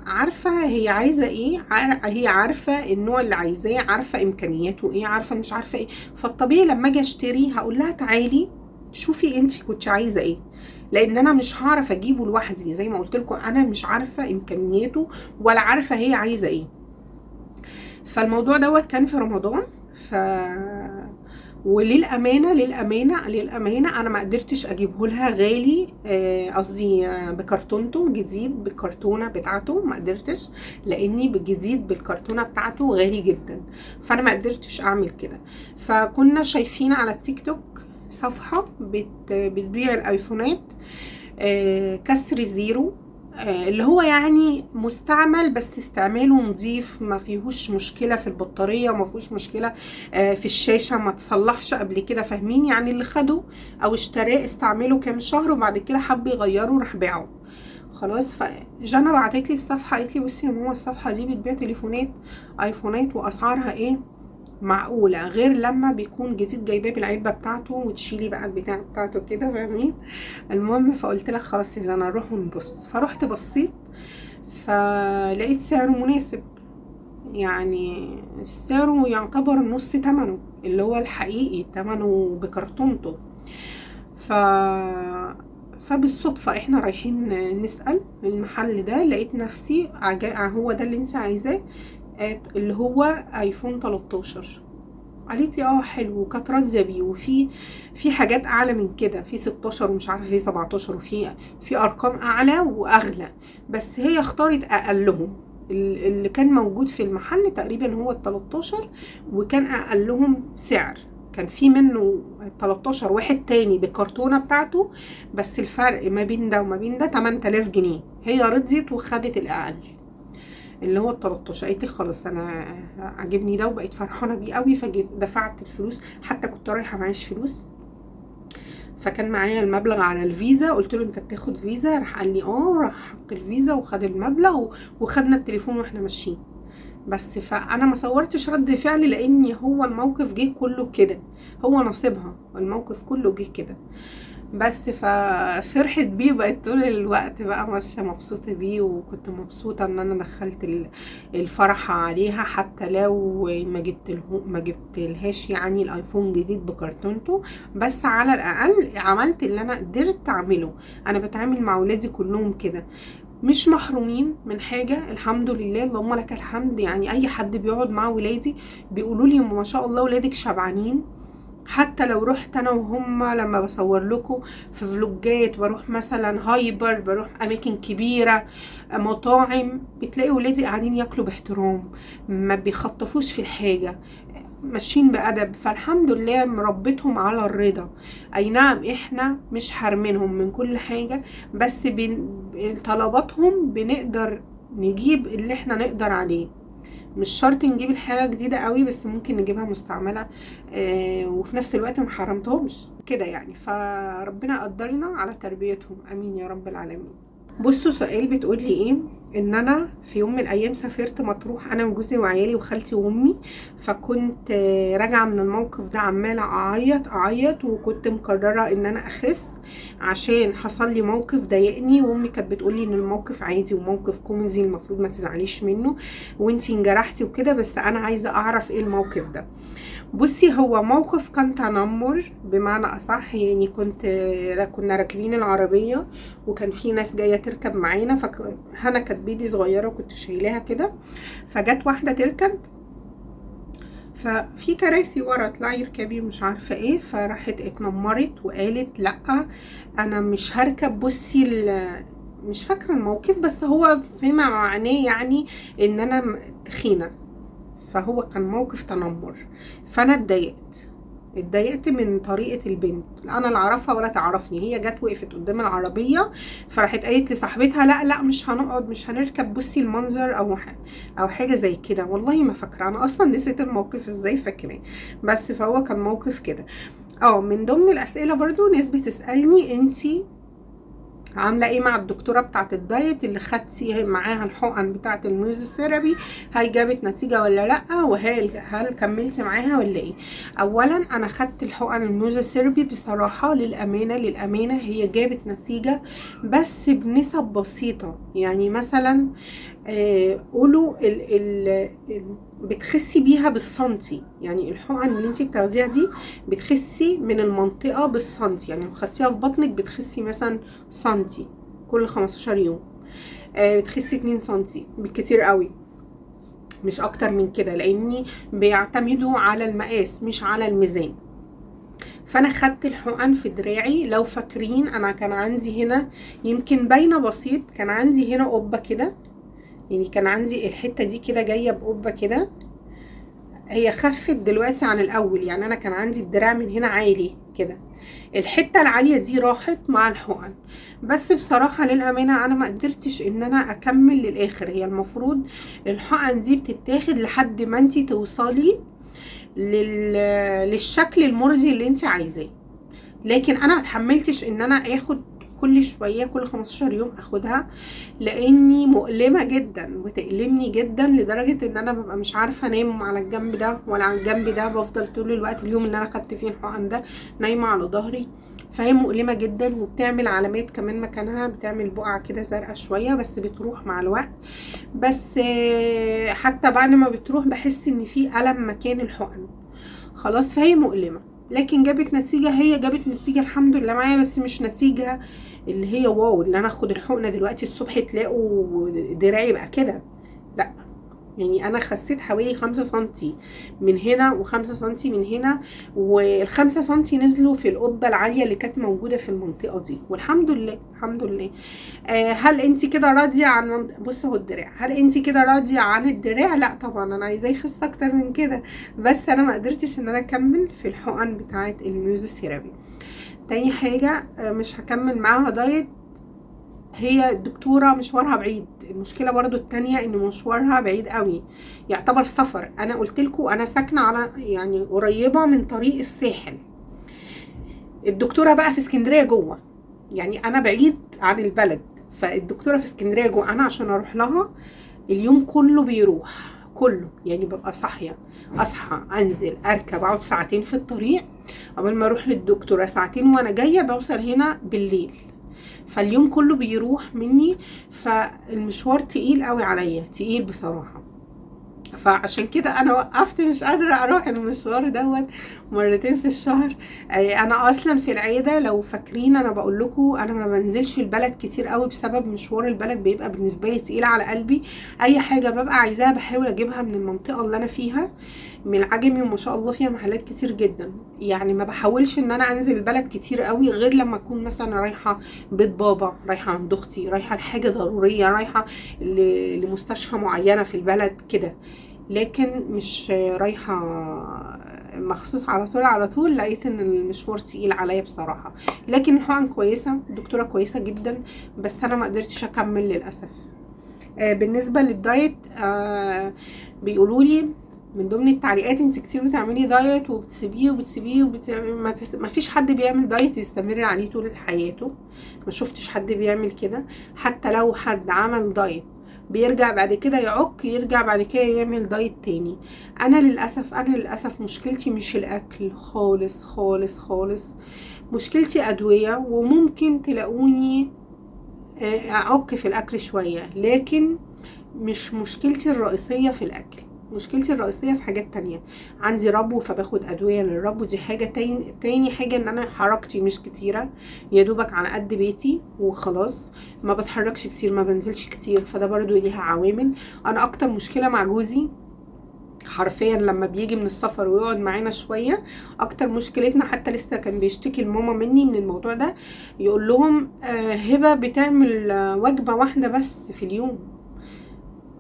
عارفه هي عايزه ايه، هي عارفه النوع اللي عايزاه، عارفه امكانياته ايه، عارفه مش عارفه ايه. فالطبيعي لما اجي اشتري هقول لها تعالي شوفي انت كنت عايزه ايه، لان انا مش هعرف اجيبه لوحدي. زي ما قلت لكم انا مش عارفه امكانياته ولا عارفه هي عايزه ايه. فالموضوع دوت كان في رمضان، وللامانه انا ما قدرتش اجيبه لها غالي، قصدي بكرتونته جديد بالكرتونه بتاعته، ما قدرتش، لاني بالجديد بالكرتونه بتاعته غالي جدا، فانا ما قدرتش اعمل كده. فكنا شايفين على التيك توك صفحه بتبيع الايفونات كسر زيرو، اللي هو يعني مستعمل بس استعماله نظيف، ما فيهوش مشكله في البطاريه، ما فيهوش مشكله في الشاشه، ما تصلحش قبل كده، فاهمين يعني؟ اللي خده او اشتراه استعمله كام شهر وبعد كده حب يغيره راح باعه خلاص. فجانا بعتت لي الصفحه، قالت لي بصي يا ماما الصفحه دي بتبيع تليفونات ايفونات واسعارها ايه معقوله، غير لما بيكون جديد جايباه بالعلبه بتاعته وتشيلي بقى البتاع بتاعته كده، فاهمين؟ المهم فقلت لها خلاص يا جانا نروح ونبص. فرحت بصيت فلقيت سعره مناسب، يعني سعره يعتبر نص تمنه اللي هو الحقيقي، تمنه بكرتونته. ف فبالصدفة احنا رايحين نسأل المحل ده، لقيت نفسي هو ده اللي انت عايزاه، اللي هو ايفون 13. قالت لي اه حلو، وكانت راضيه بيه، في حاجات اعلى من كده، في 16 ومش عارفه في 17 في ارقام اعلى واغلى، بس هي اختارت اقلهم. اللي كان موجود في المحل تقريبا هو ال 13، وكان اقلهم سعر. كان في منه 13 واحد تاني بالكرتونه بتاعته، بس الفرق ما بين ده وما بين ده 8000 جنيه. هي رضيت وخدت الاقل اللي هو ال 13. قالت لي خلاص انا عجبني ده وبقيت فرحانه بيه قوي، فدفعت الفلوس، حتى كنت رايحه معيش فلوس، فكان معايا المبلغ على الفيزا. قلت له انت بتاخد فيزا؟ راح قال لي اه، راح حط الفيزا وخد المبلغ وخدنا التليفون واحنا ماشيين. بس فانا ما صورتش رد فعلي، لان هو الموقف جه كله كده، هو نصيبها، الموقف كله جه كده. بس ففرحت بيه، بقت طول الوقت بقى ماشيه مبسوطه بيه، وكنت مبسوطه ان انا دخلت الفرحه عليها، حتى لو ما جبتلهاش يعني الايفون جديد بكرتونته، بس على الاقل عملت اللي انا قدرت اعمله. انا بتعامل مع ولادي كلهم كده، مش محرومين من حاجه الحمد لله، اللهم لك الحمد. يعني اي حد بيقعد مع ولادي بيقولوا لي ما شاء الله ولادك شبعانين. حتى لو رحت انا وهم، لما بصور لكم في فلوجات، بروح مثلا هايبر، بروح اماكن كبيره، مطاعم، بتلاقي ولادي قاعدين ياكلوا باحترام، ما بيخطفوش في الحاجه، ماشيين بأدب. فالحمد لله مربيتهم على الرضا. اي نعم احنا مش حارمينهم من كل حاجه، بس طلباتهم بنقدر نجيب اللي احنا نقدر عليه. مش شرط نجيب الحاجة جديدة قوي، بس ممكن نجيبها مستعملة، وفي نفس الوقت ما حرمتهمش كده يعني. فربنا قدرنا على تربيتهم، امين يا رب العالمين. بصوا سؤال بتقول لي ايه، ان انا في يوم من الايام سافرت مطروح انا وجوزي وعيالي وخالتي وامي، فكنت راجعه من الموقف ده عماله اعيط وكنت مقرره ان انا اخس، عشان حصل لي موقف ضايقني، وامي كانت بتقول لي ان الموقف عادي وموقف كوميدي المفروض ما تزعليش منه وانتي انجرحتي وكده، بس انا عايزه اعرف ايه الموقف ده. بصي هو موقف كان تنمر بمعنى اصح، يعني كنا راكبين العربيه وكان في ناس جايه تركب معانا، فهنا كانت بيبي صغيره وكنت شايلاها كده، فجت واحده تركب، ففي كراسي ورا اطلعي اركبي مش عارفه ايه، فراحت اتنمرت وقالت لا انا مش هركب. بصي مش فاكره الموقف، بس هو فيما معناه يعني ان انا تخينه، فهو كان موقف تنمر. فانا اتضايقت من طريقه البنت، لا انا لا اعرفها ولا تعرفني. هي جت وقفت قدام العربيه، فراحت قالت لصاحبتها لا مش هنقعد مش هنركب، بصي المنظر او حاجه زي كده، والله ما فاكره، انا اصلا نسيت الموقف ازاي فاكراه، بس فهو كان موقف كده. من ضمن الاسئله برضو ناس بتسالني انتي عامله ايه مع الدكتوره بتاعه الدايت اللي خدتي معاها الحقن بتاعه الميوزوثيرابي، هل جابت نتيجه ولا لا، وهل كملتي معاها ولا ايه؟ اولا انا خدت الحقن الميوزوثيرابي بصراحه، للامانه هي جابت نتيجه بس بنسب بسيطه. يعني مثلا قولوا بتخسي بيها بالسنتي، يعني الحقن اللي انتي بتاخديها دي بتخسي من المنطقه بالسنتي، يعني لو خدتيها في بطنك بتخسي مثلا سنتي كل 15 يوم، بتخسي 2 سنتي بالكتير قوي، مش اكتر من كده، لاني بيعتمدوا على المقاس مش على الميزان. فانا خدت الحقن في دراعي. لو فاكرين انا كان عندي هنا يمكن باينه بسيط، كان عندي هنا قبه كده، يعني كان عندي الحته دي كده جايه بقبه كده. هي خفت دلوقتي عن الاول، يعني انا كان عندي الدراع من هنا عالي كده، الحته العاليه دي راحت مع الحقن. بس بصراحه للامانه انا ما قدرتش ان انا اكمل للاخر. هي المفروض الحقن دي بتتاخد لحد ما انتي توصلي للشكل المرضي اللي انتي عايزاه، لكن انا ما اتحملتش ان انا اخد كل شويه، كل 15 يوم اخدها، لاني مؤلمه جدا وتألمني جدا لدرجه ان انا ببقى مش عارفه انام على الجنب ده ولا على الجنب ده، بفضل طول الوقت اليوم اللي انا خدت فيه الحقن ده نايمه على ظهري. فهي مؤلمه جدا وبتعمل علامات كمان مكانها، بتعمل بقع كده زرقاء شويه بس بتروح مع الوقت. بس حتى بعد ما بتروح بحس ان في ألم مكان الحقن خلاص. فهي مؤلمه لكن جابت نتيجه، هي جابت نتيجه الحمد لله معايا، بس مش نتيجه اللي هي واو اللي انا اخد الحقنه دلوقتي الصبح تلاقوا دراعي بقى كده، لا. يعني انا خسيت حوالي 5 سنتي من هنا و5 سنتي من هنا، وال5 سنتي نزلوا في القبه العاليه اللي كانت موجوده في المنطقه دي، والحمد لله الحمد لله. هل انت كده راضيه عن بص اهو الدراع، هل انت كده راضيه عن الدراع؟ لا طبعا انا عايزاه يخس اكتر من كده، بس انا ما قدرتش ان انا اكمل في الحقن بتاعه الميوزوثيرابي. تاني حاجه مش هكمل معاها دايت، هي الدكتوره مشوارها بعيد. المشكله برضو التانية ان مشوارها بعيد قوي، يعتبر سفر. انا قلت لكم انا ساكنه على يعني قريبه من طريق الساحل، الدكتوره بقى في اسكندريه جوه، يعني انا بعيد عن البلد. فالدكتوره في اسكندريه جوه، انا عشان اروح لها اليوم كله بيروح كله، يعني ببقى صاحيه، اصحى انزل اركب اقعد ساعتين في الطريق قبل ما اروح للدكتوره، ساعتين وانا جايه بوصل هنا بالليل، فاليوم كله بيروح مني. فالمشوار تقيل قوي عليا، تقيل بصراحه. فعشان كده انا وقفت، مش قادره اروح المشوار دوت مرتين في الشهر. انا اصلا في العياده لو فاكرين انا بقول لكم انا ما بنزلش البلد كتير قوي بسبب مشوار البلد، بيبقى بالنسبه لي تقيل على قلبي. اي حاجه ببقى عايزاها بحاول اجيبها من المنطقه اللي انا فيها، من العجمي، وما شاء الله فيها محلات كتير جدا. يعني ما بحاولش ان انا انزل البلد كتير قوي غير لما اكون مثلا رايحه بيت بابا، رايحه عند اختي، رايحه لحاجه ضروريه، رايحه لمستشفى معينه في البلد كده، لكن مش رايحه مخصوص على طول. على طول لقيت ان المشوار تقيل عليا بصراحه. لكن الحقن كويسه، الدكتوره كويسه جدا، بس انا ما قدرتش اكمل للاسف. بالنسبه للدايت بيقولوا لي من ضمن التعليقات انت كتير بتعملي دايت وبتسيبيه ما فيش حد بيعمل دايت يستمر عليه طول حياته، ما شفتش حد بيعمل كده. حتى لو حد عمل دايت بيرجع بعد كده يعك، يرجع بعد كده يعمل دايت تاني. انا للاسف مشكلتي مش الاكل خالص خالص خالص، مشكلتي ادويه، وممكن تلاقوني اعك في الاكل شويه، لكن مش مشكلتي الرئيسيه في الاكل. مشكلتي الرئيسيه في حاجات تانية، عندي ربو فباخد ادويه للربو، دي حاجه. تاني حاجه ان انا حركتي مش كتيره، يا دوبك على قد بيتي وخلاص، ما بتحركش كتير، ما بنزلش كتير، فده برضو ليها عوامل. انا اكتر مشكله مع جوزي حرفيا لما بيجي من السفر ويقعد معانا شويه، اكتر مشكلتنا، حتى لسه كان بيشتكي لماما مني من الموضوع ده، يقول لهم هبه بتعمل وجبه واحده بس في اليوم.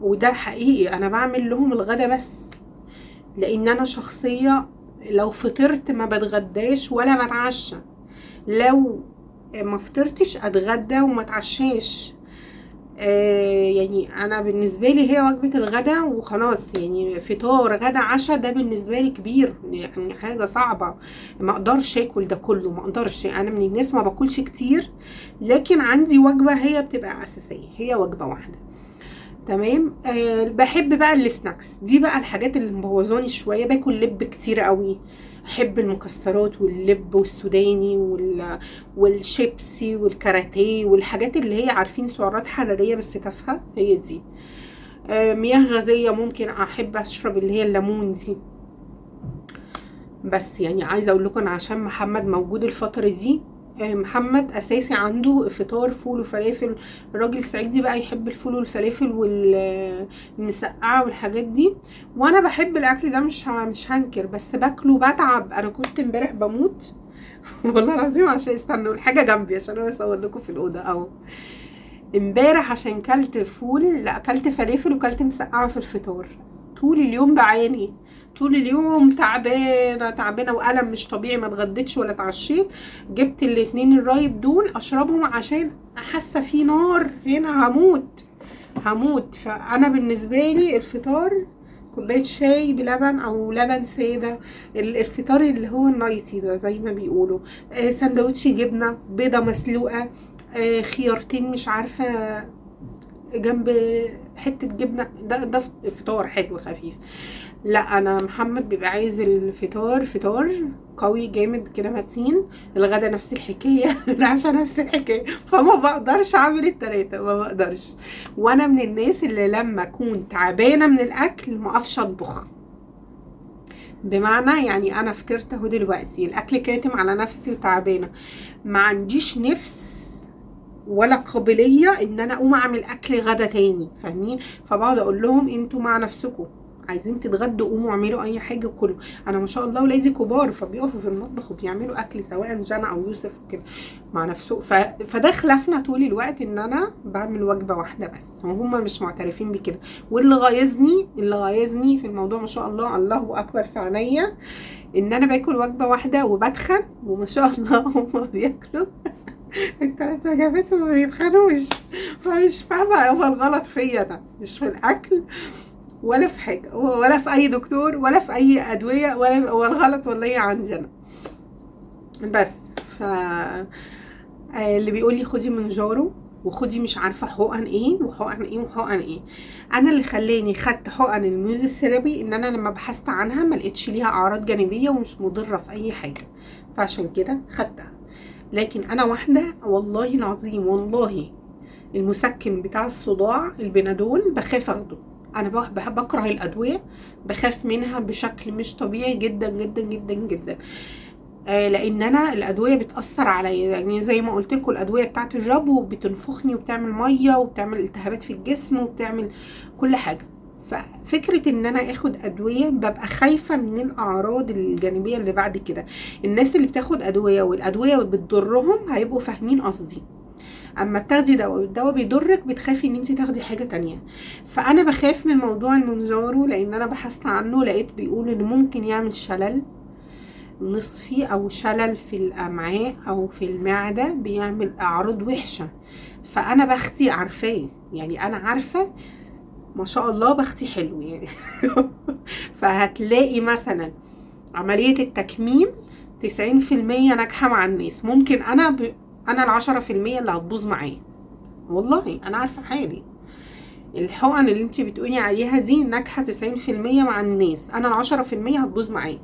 وده حقيقي، انا بعمل لهم الغدا بس، لان انا شخصيه لو فطرت ما بتغداش ولا بتعشى، لو ما فطرتش اتغدى وما اتعشاش. يعني انا بالنسبه لي هي وجبه الغدا وخلاص، يعني فطار غدا عشاء ده بالنسبه لي كبير، يعني حاجه صعبه، ما اقدرش اكل ده كله، ما اقدرش. انا من الناس ما باكلش كتير، لكن عندي وجبه هي بتبقى اساسيه، هي وجبه واحده. تمام. بحب بقى السناكس دي، بقى الحاجات اللي مبوظاني شويه. باكل لب كتير قوي، احب المكسرات واللب والسوداني والشيبسي والكاراتيه والحاجات اللي هي عارفين سعرات حراريه بس تافهه، هي دي. مياه غازيه ممكن احب اشرب اللي هي الليمون دي. بس يعني عايزه اقول لكم أنا عشان محمد موجود الفتره دي، محمد اساسي عنده فطار فول وفلافل. الراجل الصعيدي بقى يحب الفول والفلافل والمسقعه والحاجات دي، وانا بحب الاكل ده، مش هنكر، بس باكله بتعب. انا كنت امبارح بموت والله العظيم عشان استنوا الحاجه جنبي عشان انا اصور لكم في الاوضه اهو. امبارح عشان كلت فول، لا كلت فلافل وكلت مسقعه في الفطار، طول اليوم بعاني، طول اليوم تعبانه تعبانه والم مش طبيعي، ما اتغديتش ولا اتعشيت. جبت الاتنين الرايب دول اشربهم عشان حاسه في نار هنا هموت هموت. فانا بالنسبه لي الفطار كوبايه شاي بلبن او لبن ساده، الفطار اللي هو النايتي ده زي ما بيقولوا، سندوتش جبنه، بيضه مسلوقه، خيارتين مش عارفه جنب حته جبنه، ده فطار حلو خفيف. لا انا محمد بيبقى عايز الفطار فطار قوي جامد كده متين، الغدا نفس الحكايه، العشاء نفس الحكايه، فما بقدرش اعمل التلاته، ما بقدرش. وانا من الناس اللي لما اكون تعبانه من الاكل ما اقفش اطبخ. بمعنى يعني انا فطرت اهو دلوقتي، الاكل كاتم على نفسي وتعبانه، ما عنديش نفس ولا قابليه ان انا اقوم اعمل اكل غدا تاني، فاهمين؟ فبقعد اقول لهم انتوا مع نفسكم عايزين تتغدوا قوموا اعملوا اي حاجه كله. انا ما شاء الله ولادي كبار فبيقفوا في المطبخ وبيعملوا اكل، سواء جانا او يوسف كده مع نفسه. فده خلافنا طول الوقت ان انا بعمل وجبه واحده بس، وهم مش معترفين بكده. واللي غايظني اللي غايظني في الموضوع ما شاء الله الله اكبر في عينيا ان انا باكل وجبه واحده وبتخن، وما شاء الله هم بياكلوا التلات وجبات وما بيتخانوش. فمش فاهمة هو الغلط فيا أنا، مش في الأكل ولا في حاجة ولا في أي دكتور ولا في أي أدوية، ولا هو الغلط والله عندي أنا بس. ف اللي بيقول لي خدي منجارو وخدي مش عارفه حقن ايه وحقن ايه وحقن ايه، انا اللي خلاني خدت حقن الميوزيثيرابي ان انا لما بحثت عنها ما لقيتش ليها اعراض جانبيه ومش مضره في اي حاجه، فعشان كده خدتها. لكن انا واحده والله العظيم والله المسكن بتاع الصداع البنادول بخاف اخده، انا بكره الادويه، بخاف منها بشكل مش طبيعي جدا جدا جدا جدا. لان انا الادويه بتاثر عليا، يعني زي ما قلت لكم الادويه بتاعت الربو بتنفخني وبتعمل ميه وبتعمل التهابات في الجسم وبتعمل كل حاجه. ففكره ان انا اخد ادويه ببقى خايفه من الاعراض الجانبيه اللي بعد كده. الناس اللي بتاخد ادويه والادويه بتضرهم هيبقوا فاهمين قصدي، اما بتاخدي دواء والدواء بيضرك بتخافي ان انت تاخدي حاجه تانية. فانا بخاف من موضوع المونجارو لان انا بحثت عنه لقيت بيقول ان ممكن يعمل شلل نصفي او شلل في الامعاء او في المعده، بيعمل اعراض وحشه. فانا بختي عارفاه، يعني انا عارفه ما شاء الله بختي حلو يعني. فهتلاقي مثلا عمليه التكميم 90% ناجحه مع الناس، ممكن انا ال10% اللي هتبوظ معايا، والله انا عارفه حالي. الحقن اللي انت بتقولي عليها دي ناجحه 90% مع الناس، انا ال10% هتبوظ معايا،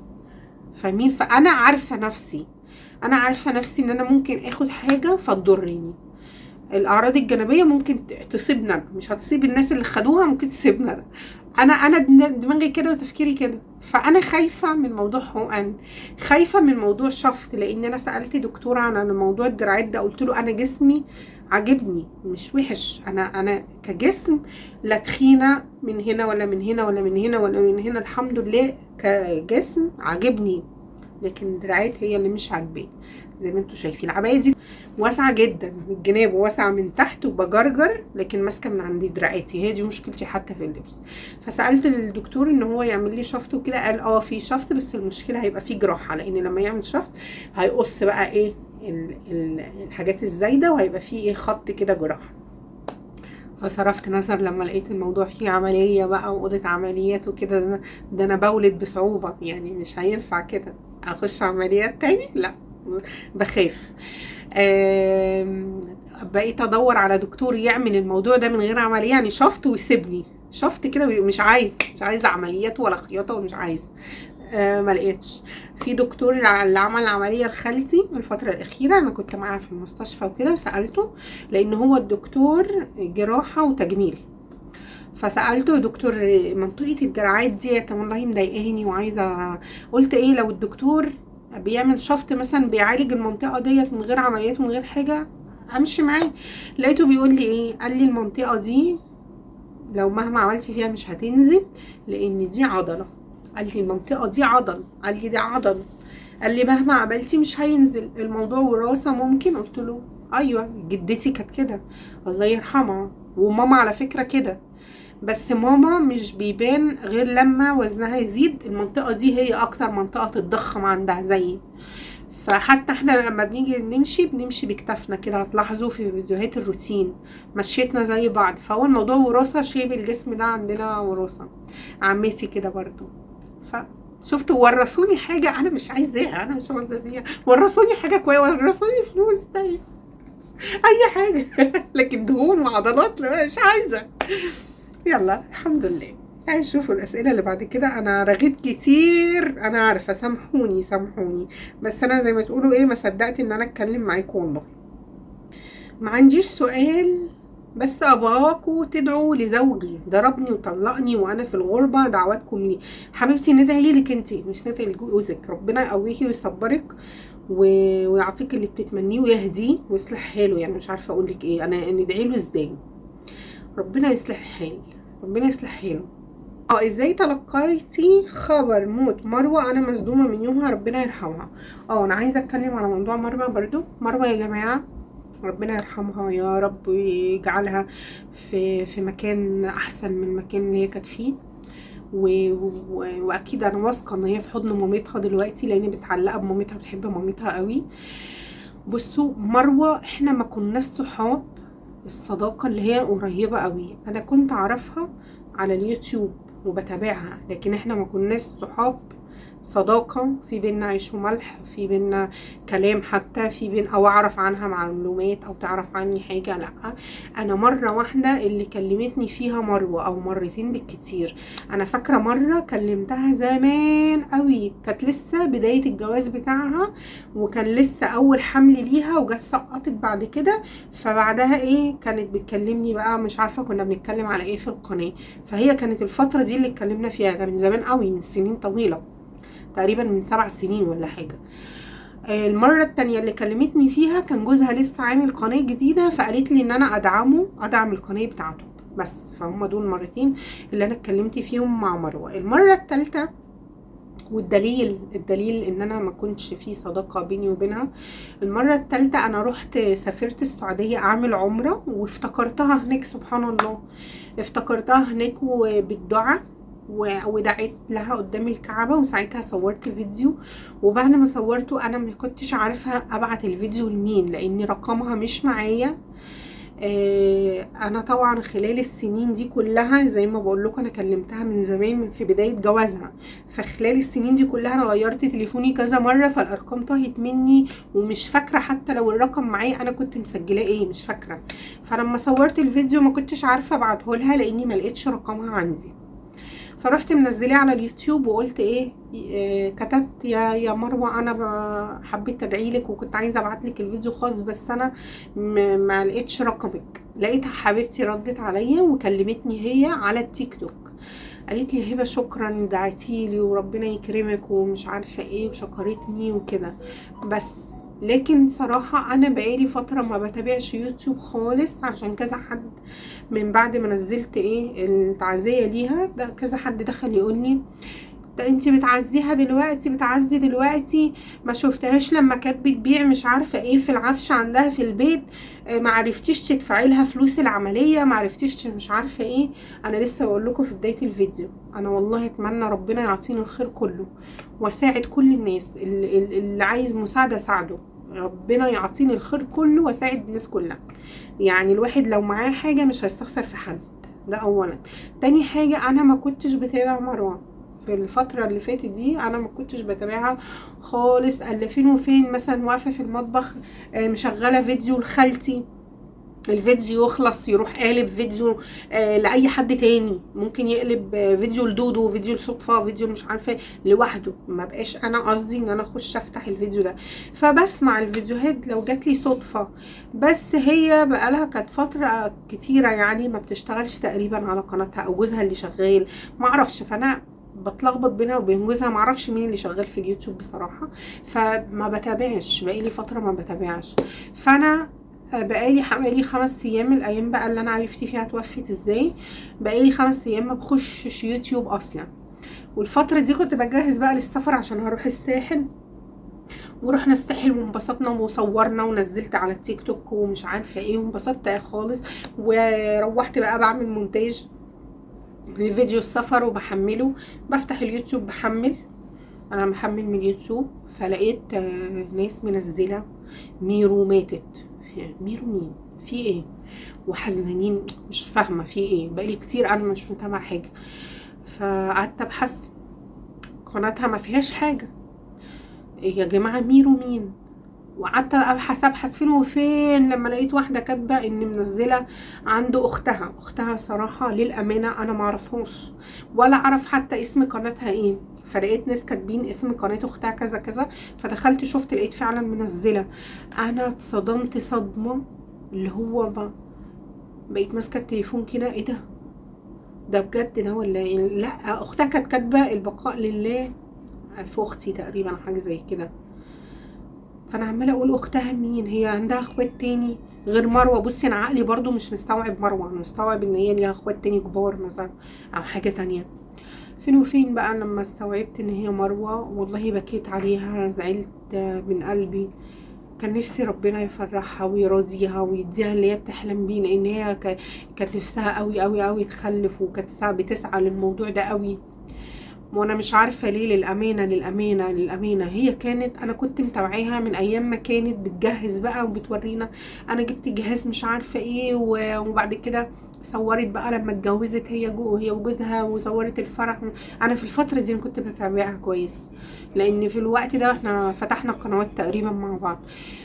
فاهمين؟ فانا عارفه نفسي، انا عارفه نفسي ان انا ممكن اخد حاجه فتضرني. الاعراض الجانبيه ممكن تصيبنا أنا، مش هتصيب الناس اللي خدوها، ممكن تصيبنا انا. انا دماغي كده وتفكيري كده. فانا خايفه من موضوع حقن، خايفه من موضوع شفط، لان انا سالت دكتور عن موضوع الدراعات ده، قلت له انا جسمي عاجبني مش وحش، انا كجسم لا تخينه من هنا ولا من هنا ولا من هنا ولا من هنا، الحمد لله كجسم عاجبني، لكن الدراعات هي اللي مش عاجباني. زي ما انتم شايفين العبايه دي واسعه جدا من الجناب وواسعه من تحت وبجرجر، لكن ماسكه من عند دراعاتي، هي دي مشكلتي حتى في اللبس. فسالت الدكتور ان هو يعمل لي شفط وكده، قال في شفط بس المشكله هيبقى فيه جراحه، لان لما يعمل شفط هيقص بقى ايه الحاجات الزايده وهيبقى فيه ايه خط كده جراحه. فصرفت نظر لما لقيت الموضوع فيه عمليه بقى واوضه عمليات وكده، ده انا بولد بصعوبه يعني مش هينفع كده اخش عمليات تاني، لا بخاف. بقيت ادور على دكتور يعمل الموضوع ده من غير عمليه، يعني شفط ويسيبني شفط كده، مش عايزه عمليات ولا خياطه ومش عايزه. ما لقيتش في دكتور اللي عمل عمليه لخالتي الفتره الاخيره، انا كنت معاه في المستشفى وكده وسالته، لان هو الدكتور جراحه وتجميل. فسالته دكتور منطقه الدراعات دي والله مضايقاني وعايزه، قلت ايه لو الدكتور بيعمل شفط مثلا بيعالج المنطقه ديت من غير عمليات ومن غير حاجه امشي معاه. لقيته بيقول لي ايه، قال لي المنطقه دي لو مهما عملتي فيها مش هتنزل، لان دي عضله. قال لي المنطقه دي عضل، قال لي ده عضل، قال لي مهما عملتي مش هينزل الموضوع، وراثة ممكن. قلت له ايوه جدتي كانت كده الله يرحمها، وماما على فكرة كده، بس ماما مش بيبان غير لما وزنها يزيد، المنطقة دي هي اكتر منطقة تتضخم عندها زيي. فحتى احنا لما بنيجي بنمشي بكتافنا كده، هتلاحظوا في فيديوهات الروتين مشيتنا زي بعض. فهو الموضوع وراثة، شيب الجسم ده عندنا وراثة. عمتي كده برضو. شفتوا ورثوني حاجة أنا مش عايزاها، أنا مش راضية بيها، ورثوني حاجة كويسة، ورثوني فلوس طيب أي حاجة لكن دهون وعضلات لا مش عايزة. يلا الحمد لله. تعالوا نشوفوا الأسئلة اللي بعد كده. أنا رغيت كتير أنا عارفة، سامحوني، بس أنا زي ما تقولوا إيه، ما صدقت إن أنا أتكلم معاكم والله. ما عنديش سؤال، بس أبغاكوا تدعوا لزوجي، ضربني وطلقني وأنا في الغربة، دعواتكم لي. حبيبتي ندعي لي لك انتي، مش ندعي لجوزك. ربنا يقويكي ويصبرك ويعطيك اللي بتتمنيه ويهديه ويصلح حاله. يعني مش عارفة أقولك إيه، أنا ندعي له إزاي؟ ربنا يصلح الحال، ربنا يصلح حاله. ازاي تلقيتي خبر موت مروة؟ انا مصدومة من يومها، ربنا يرحمها. انا عايزة اتكلم على موضوع مروة برضو. مروة يا جماعة ربنا يرحمها يا رب، ويجعلها في مكان احسن من المكان اللي هي كانت فيه. واكيد انا واثقة ان هي في حضن مامتها دلوقتي، لان متعلقة بمامتها وبتحب مامتها قوي. بصوا مروة احنا ما كناش صحاب الصداقة اللي هي قريبة قوي، انا كنت اعرفها على اليوتيوب وبتابعها، لكن احنا ما كناش صحاب صداقة في بينا عيش وملح، في بينا كلام، حتى في بين او اعرف عنها معلومات او تعرف عني حاجة. لا، انا مرة واحدة اللي كلمتني فيها مروة، او مرتين بالكتير. انا فاكرة مرة كلمتها زمان قوي، كانت لسه بداية الجواز بتاعها، وكان لسه اول حمل ليها، وجت سقطت بعد كده. فبعدها ايه كانت بتكلمني بقى، مش عارفة كنا بنتكلم على ايه في القناة. فهي كانت الفترة دي اللي اتكلمنا فيها، ده من زمان قوي، من سنين طويلة، تقريبا من 7 سنين ولا حاجة. المرة التانية اللي كلمتني فيها كان جوزها لسه عامل قناة جديدة، فقالت لي ان انا ادعم القناة بتاعته بس. فهم دول المرتين اللي انا اتكلمت فيهم مع مروة. المرة التالتة والدليل ان انا ما كنتش في صداقة بيني وبينها، المرة التالتة انا رحت سافرت السعودية اعمل عمرة، وافتكرتها هناك سبحان الله، افتكرتها هناك وبالدعاء، ودعيت لها قدام الكعبة، وساعتها صورت فيديو. وبعد ما صورته انا ما كنتش عارفة ابعت الفيديو لمين، لان رقمها مش معايا. انا طبعا خلال السنين دي كلها زي ما بقول لكم، انا كلمتها من زمان، من في بدايه جوازها، فخلال السنين دي كلها انا غيرت تليفوني كذا مره، فالارقام طاهت مني، ومش فاكره حتى لو الرقم معايا انا كنت مسجلاه ايه، مش فاكره. فلما صورت الفيديو ما كنتش عارفه ابعته لها، لاني ما لقيتش رقمها عندي. فرحت منزليه على اليوتيوب وقلت ايه، كتبت يا مروه، انا حبيت ادعي لك، وكنت عايزه ابعت لك الفيديو خاص، بس انا ما لقيتش رقمك. لقيتها حبيبتي ردت عليا وكلمتني هي على التيك توك، قالت لي هبه شكرا دعيتي لي وربنا يكرمك ومش عارفه ايه، وشكرتني وكده. بس لكن صراحة انا بقالي فترة ما بتابعش يوتيوب خالص، عشان كذا حد من بعد ما نزلت ايه التعزية ليها، ده كذا حد دخل يقولي ده انتي بتعزي دلوقتي، ما شفتهاش لما كانت بتبيع مش عارفة ايه في العفش عندها في البيت، ما عرفتيش تدفعي لها فلوس العملية، ما عرفتيش مش عارفة ايه. انا لسه بقول لكم في بداية الفيديو، انا والله اتمنى ربنا يعطيني الخير كله، واساعد كل الناس اللي عايز مساعدة ساعده، ربنا يعطيني الخير كله واساعد الناس كلها. يعني الواحد لو معاه حاجة مش هيستخسر في حد، ده اولا. تاني حاجة انا ما كنتش بتابع مروة في الفترة اللي فاتت دي، انا ما كنتش بتابعها خالص، الا فين وفين، مثلا واقفة في المطبخ مشغلة فيديو لخالتي، الفيديو يخلص يروح قالب فيديو لاي حد تاني، ممكن يقلب فيديو لدودو، فيديو لصدفه، فيديو مش عارفه لوحده، ما بقاش انا قصدي ان انا اخش افتح الفيديو ده. فبسمع الفيديوهات لو جات لي صدفه، بس هي بقالها كانت فتره كتيره يعني ما بتشتغلش تقريبا على قناتها، او جوزها اللي شغال ما اعرفش، فانا بتلخبط بينها وبين جوزها، معرفش مين اللي شغال في اليوتيوب بصراحه، فما بتابعش، بقالي فتره ما بتابعش. فانا بقالي حوالي 5 ايام، الايام بقى اللي انا عرفتي فيها توفت ازاي، بقالي 5 ايام ما بخشش يوتيوب اصلا. والفتره دي كنت بجهز بقى للسفر عشان هروح الساحل، ورحنا الساحل وانبسطنا وصورنا ونزلت على التيك توك ومش عارفه ايه، وانبسطت خالص. وروحت بقى بعمل مونتاج لفيديو السفر وبحمله، بفتح اليوتيوب بحمل، انا محمل من اليوتيوب، فلقيت ناس منزله ميرو ماتت. ميرو مين؟ في ايه؟ وحزنانين، مش فاهمه في ايه، بقالي كتير انا مش متابعه حاجه. فقعدت ابحث، قناتها ما فيهاش حاجه، يا جماعه ميرو مين؟ وقعدت ابحث فين وفين، لما لقيت واحده كاتبه ان منزله عنده اختها صراحه للامانه انا ما اعرفهاش ولا اعرف حتى اسم قناتها ايه. فلقيت ناس كاتبين اسم قناه اختها كذا كذا، فدخلت شفت لقيت فعلا منزله. انا اتصدمت صدمه، اللي هو بقيت ماسكه التليفون كده، ايه ده بجد ده ولا إيه؟ لا اختها كانت كاتبه البقاء لله في اختي تقريبا، حاجه زي كده. فانا عماله اقول اختها مين؟ هي عندها اخوات تاني غير مروه؟ بصي انا عقلي برضو مش مستوعب مروه، انا مستوعب ان هي ليها اخوات تاني كبار مثلا او حاجه تانية. فين وفين بقى لما استوعبت ان هي مروه، والله بكيت عليها، زعلت من قلبي. كان نفسي ربنا يفرحها ويراضيها ويديها اللي هي بتحلم بيه، لان هي كانت نفسها قوي قوي قوي تخلف، وكانت بتسعى للموضوع ده قوي. وانا مش عارفه ليه، للامانه هي كانت، انا كنت متابعاها من ايام ما كانت بتجهز بقى وبتورينا انا جبت جهاز مش عارفه ايه، وبعد كده صورت بقى لما اتجوزت هي وجوزها، وصورت الفرح. انا في الفتره دي كنت بتابعها كويس، لان في الوقت ده احنا فتحنا قنوات تقريبا مع بعض.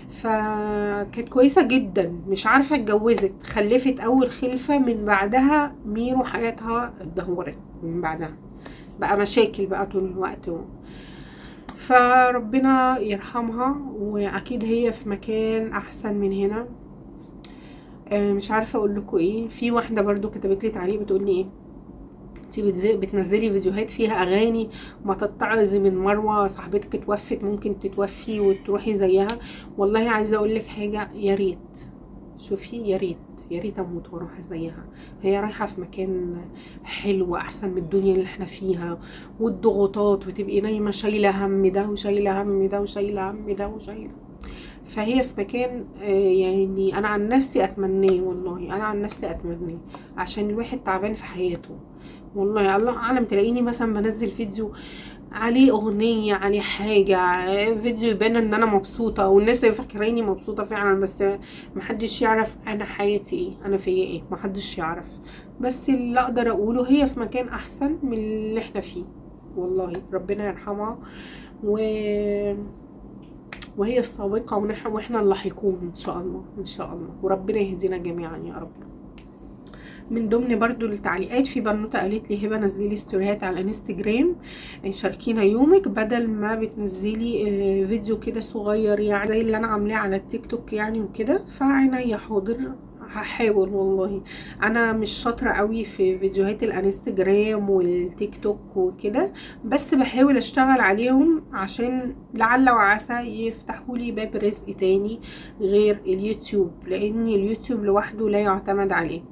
فكانت كويسه جدا، مش عارفه اتجوزت خلفت اول خلفه، من بعدها ميرو حياتها اتدهورت، من بعدها بقى مشاكل بقى طول الوقت فربنا يرحمها، واكيد هي في مكان احسن من هنا. مش عارفه اقول لكم ايه. في واحده برضو كتبت لي تعليق بتقول لي ايه، انتي بتنزلي فيديوهات فيها اغاني، ما تتعظي من مروه صاحبتك اتوفت، ممكن تتوفي وتروحي زيها. والله عايزه اقول لك حاجه، يا ريت، شوفي يا ريت اموت واروح زيها. هي رايحه في مكان حلو احسن من الدنيا اللي احنا فيها والضغوطات، وتبقي نايمه شايله هم ده وشايله هم ده وشايله هم ده وشايله. فهي في مكان يعني انا عن نفسي اتمناه، والله انا عن نفسي اتمناه، عشان الواحد تعبان في حياته. والله الله اعلم، تلاقيني مثلا بنزل فيديو عليه اغنية، عليه حاجة، فيديو يبان ان انا مبسوطة والناس فاكراني مبسوطة فعلا، بس محدش يعرف انا حياتي ايه، انا فيا ايه، محدش يعرف. بس اللي اقدر اقوله هي في مكان احسن من اللي احنا فيه، والله ربنا يرحمها. و... وهي السابقة واحنا اللاحقون ان شاء الله، ان شاء الله، وربنا يهدينا جميعا يا رب. من ضمن برضو التعليقات، في بنوته قالت لي هبه نزلي ستوريات على الانستجرام شاركينا يومك، بدل ما بتنزلي فيديو كده صغير يعني زي اللي انا عاملاه على التيك توك يعني وكده. فعينيا حاضر، هحاول والله. انا مش شاطره قوي في فيديوهات الانستجرام والتيك توك وكده، بس بحاول اشتغل عليهم عشان لعل وعسى يفتحوا لي باب رزق تاني غير اليوتيوب، لان اليوتيوب لوحده لا يعتمد عليه.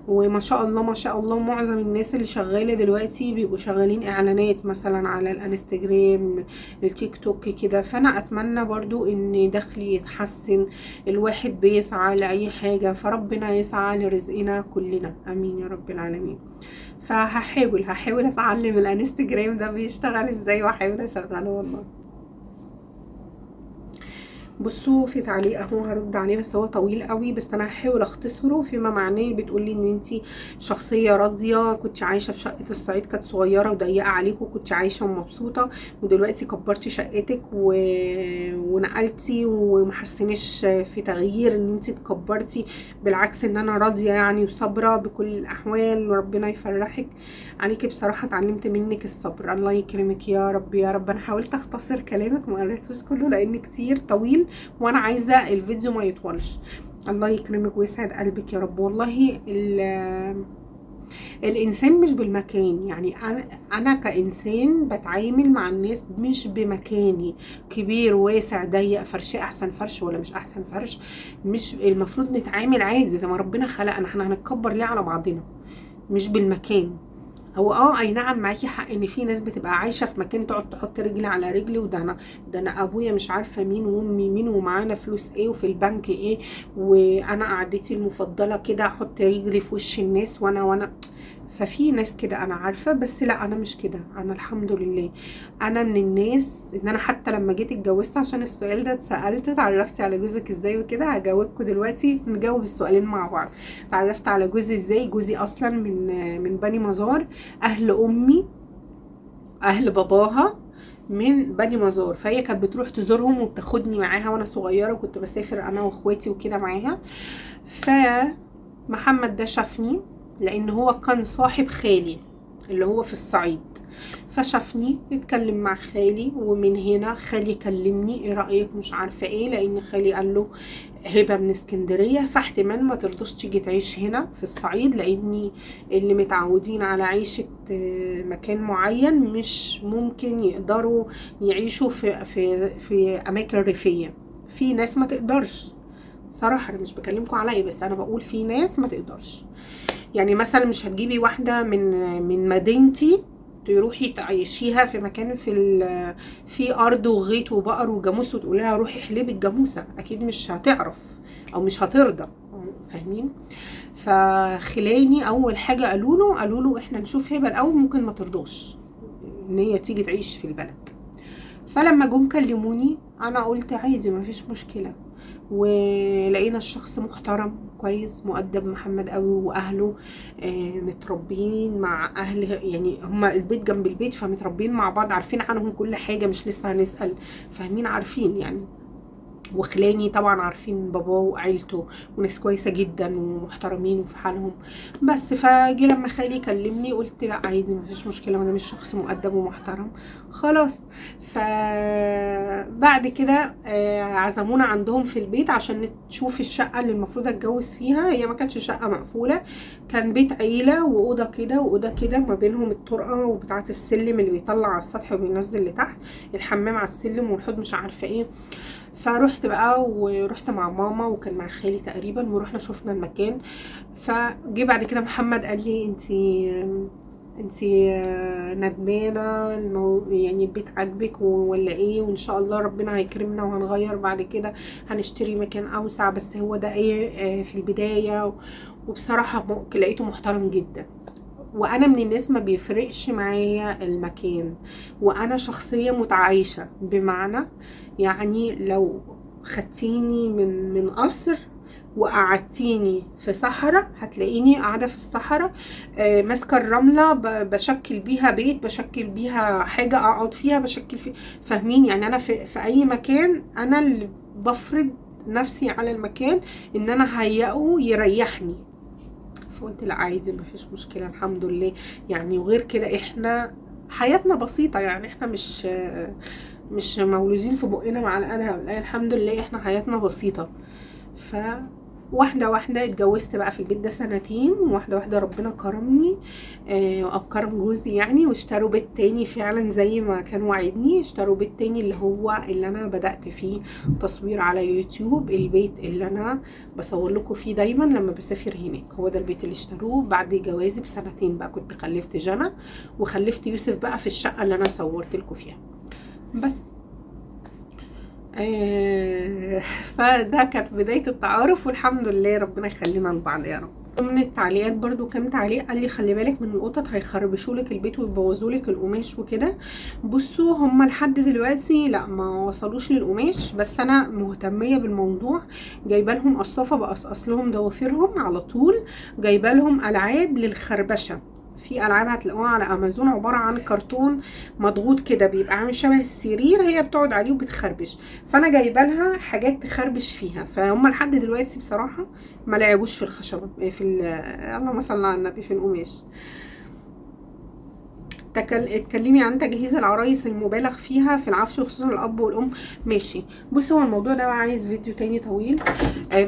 وما شاء الله ما شاء الله، معظم الناس اللي شغاله دلوقتي بيبقوا شغالين اعلانات مثلا على الانستجرام، التيك توك كده. فانا اتمنى برضو ان دخلي يتحسن، الواحد بيسعى لاي حاجه، فربنا يسعى لرزقنا كلنا، امين يا رب العالمين. فهحاول اتعلم الانستجرام ده بيشتغل ازاي، واحاول اشغله والله. بصوا في تعليق اهو هرد عليه، بس هو طويل قوي، بس انا هحاول اختصره. فيما معناه بتقولي ان انتي شخصيه راضيه، كنت عايشه في شقه الصعيد كانت صغيره وضيقه عليكم، كنت عايشه ومبسوطه، ودلوقتي كبرتي شقتك ونقلتي ومحسنش في تغيير ان انتي اتكبرتي، بالعكس ان انا راضيه يعني وصابره بكل الاحوال، وربنا يفرحك. عليكي بصراحه اتعلمت منك الصبر، الله يكرمك يا رب يا رب. انا حاولت اختصر كلامك ما قريتوش كله لان كتير طويل، وانا عايزه الفيديو ما يطولش. الله يكرمك ويسعد قلبك يا رب. والله الانسان مش بالمكان، يعني انا كانسان بتعامل مع الناس مش بمكاني، كبير واسع ضيق، فرش احسن فرش ولا مش احسن فرش، مش المفروض نتعامل عادي زي ما ربنا خلقنا، احنا هنتكبر ليه على بعضنا؟ مش بالمكان. هو اي نعم معاكي حق ان في ناس بتبقى عايشه في مكان تقعد تحط رجل على رجل، ده انا ابويا مش عارفه مين وامي مين ومعانا فلوس ايه وفي البنك ايه، وانا قعدتي المفضله كده احط رجلي في وش الناس وانا. ففي ناس كده انا عارفه، بس لا انا مش كده، انا الحمد لله. انا من الناس ان انا حتى لما جيت اتجوزت، عشان السؤال ده اتسالت اتعرفتي على جوزك ازاي وكده، هجاوبكم دلوقتي نجاوب السؤالين مع بعض. اتعرفت على جوزي ازاي؟ جوزي اصلا من بني مزار، اهل امي اهل باباها من بني مزار، فهي كانت بتروح تزورهم وبتاخدني معاها وانا صغيره، وكنت بسافر انا واخواتي وكده معاها. فمحمد ده شافني لان هو كان صاحب خالي اللي هو في الصعيد، فشافني اتكلم مع خالي، ومن هنا خالي كلمني ايه رأيك مش عارفة ايه، لان خالي قال له هبة من اسكندرية، فاحتمال ما ترضوش تيجي تعيش هنا في الصعيد، لاني اللي متعودين على عيشة مكان معين مش ممكن يقدروا يعيشوا في اماكن ريفية. في ناس ما تقدرش صراحة، انا مش بكلمكم عليا، بس انا بقول في ناس ما تقدرش. يعني مثلا مش هتجيبي واحدة من مدينتي تروحي تعيشيها في مكان في ارض وغيط وبقر وجاموس وتقولي لها روحي احلبي الجاموسه، اكيد مش هتعرف او مش هترضى. فاهمين؟ فخلاني اول حاجه قالوا له احنا نشوف هبه الاول، ممكن ما ترضاش ان هي تيجي تعيش في البلد. فلما جم كلموني انا قلت عادي مفيش مشكله، ولقينا الشخص محترم كويس مؤدب محمد قوي، واهله متربيين مع اهل، يعني هما البيت جنب البيت فمتربيين مع بعض، عارفين عنهم كل حاجه، مش لسه هنسال، فاهمين عارفين يعني. وخلاني طبعا عارفين باباه وعيلته وناس كويسه جدا ومحترمين وفي حالهم. بس فجي لما خالي كلمني قلت لا عادي مفيش مشكله، ما دام الشخص مؤدب ومحترم خلاص. فبعد كده عزمونا عندهم في البيت عشان نشوف الشقه اللي المفروض اتجوز فيها. هي ما كانتش شقه مقفوله، كان بيت عيله، واوضه كده واوضه كده، ما بينهم الطرقه وبتاعه السلم اللي بيطلع على السطح وبينزل لتحت، الحمام على السلم والحوض مش عارفه ايه. فروحت بقى ورحت مع ماما وكان مع خالي تقريبا، ورحنا شفنا المكان. فجي بعد كده محمد قال لي انتي ندمانه يعني البيت عاجبك ولا ايه؟ وان شاء الله ربنا هيكرمنا وهنغير بعد كده، هنشتري مكان اوسع، بس هو ده ايه في البدايه. وبصراحه لقيته محترم جدا، وانا من الناس ما بيفرقش معايا المكان، وانا شخصيه متعايشه، بمعنى يعني لو خدتيني من قصر وقعدتيني في صحراء هتلاقيني قاعده في الصحراء ماسكه الرمله بشكل بيها بيت، بشكل بيها حاجه اقعد فيها، بشكل فيه. فاهمين يعني؟ انا في اي مكان انا اللي بفرض نفسي على المكان ان انا هيئه يريحني. فقلت لا عادي مفيش مشكله الحمد لله يعني. وغير كده احنا حياتنا بسيطه، يعني احنا مش مولودين في بقنا معلقه، لا الحمد لله احنا حياتنا بسيطه. ف واحده واحده اتجوزت بقى في البيت ده سنتين، واحده واحده ربنا كرمني وكرم جوزي يعني، واشتروا بيت تاني فعلا زي ما كان وعدني. اشتروا بيت تاني اللي هو اللي انا بدأت فيه تصوير على اليوتيوب، البيت اللي انا بصور لكم فيه دايما لما بسافر هناك، هو ده البيت اللي اشتروه بعد جوازي بسنتين. بقى كنت خلفت جنى وخلفت يوسف بقى في الشقه اللي انا صورت لكم فيها. بس فده كانت بداية التعارف، والحمد لله ربنا يخلينا لبعض يا رب. من التعليقات برضو كام تعليق قال لي خلي بالك من القطط هيخربشوا لك البيت ويبوظوا لك القماش وكده. بصوا هم لحد دلوقتي لا ما وصلوش للقماش، بس انا مهتميه بالموضوع. جايبه لهم قصافه بقصقص لهم ضوافرهم على طول، جايبه لهم العاب للخربشه. في العاب هتلاقوها على امازون عباره عن كرتون مضغوط كده بيبقى عامل شبه السرير، هي بتقعد عليه وبتخربش، فانا جايبه لها حاجات تخربش فيها. فهم لحد دلوقتي بصراحه ما لعبوش في الخشب في اللهم صل على النبي في القماش. اتكلمي عن تجهيز العرايس المبالغ فيها في العفش وخصوصا الاب والام. ماشي. بصوا هو الموضوع ده عايز فيديو تاني طويل،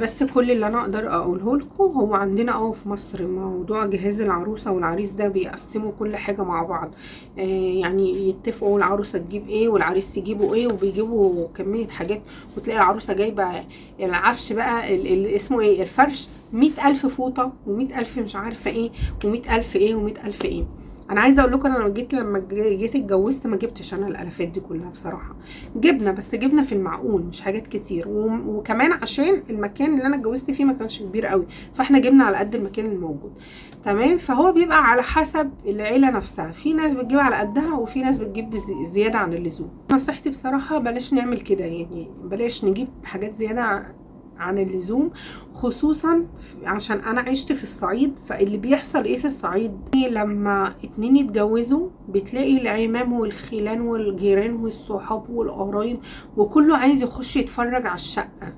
بس كل اللي انا اقدر اقوله لكم هو عندنا في مصر موضوع جهاز العروسه والعريس ده بيقسموا كل حاجه مع بعض. يعني يتفقوا العروسه تجيب ايه والعريس يجيبوا ايه، وبيجيبوا كميه حاجات، وتلاقي العروسه جايبه العفش بقى اسمه ايه الفرش 100,000 فوطه و100,000 مش عارفه ايه و100,000 ايه و100,000 ايه. انا عايزه اقول لكم، انا لما جيت اتجوزت ما جبتش انا الالافات دي كلها بصراحه. جبنا، بس جبنا في المعقول، مش حاجات كتير، وكمان عشان المكان اللي انا اتجوزت فيه ما كانش كبير قوي، فاحنا جبنا على قد المكان الموجود. تمام. فهو بيبقى على حسب العيله نفسها، في ناس بتجيب على قدها وفي ناس بتجيب زياده عن اللزوم. نصيحتي بصراحه بلاش نعمل كده، يعني بلاش نجيب حاجات زياده عن اللزوم، خصوصا عشان انا عشت في الصعيد. فاللي بيحصل ايه في الصعيد، لما اتنين يتجوزوا بتلاقي العمام والخلان والجيران والصحاب والقرايب وكله عايز يخش يتفرج على الشقة،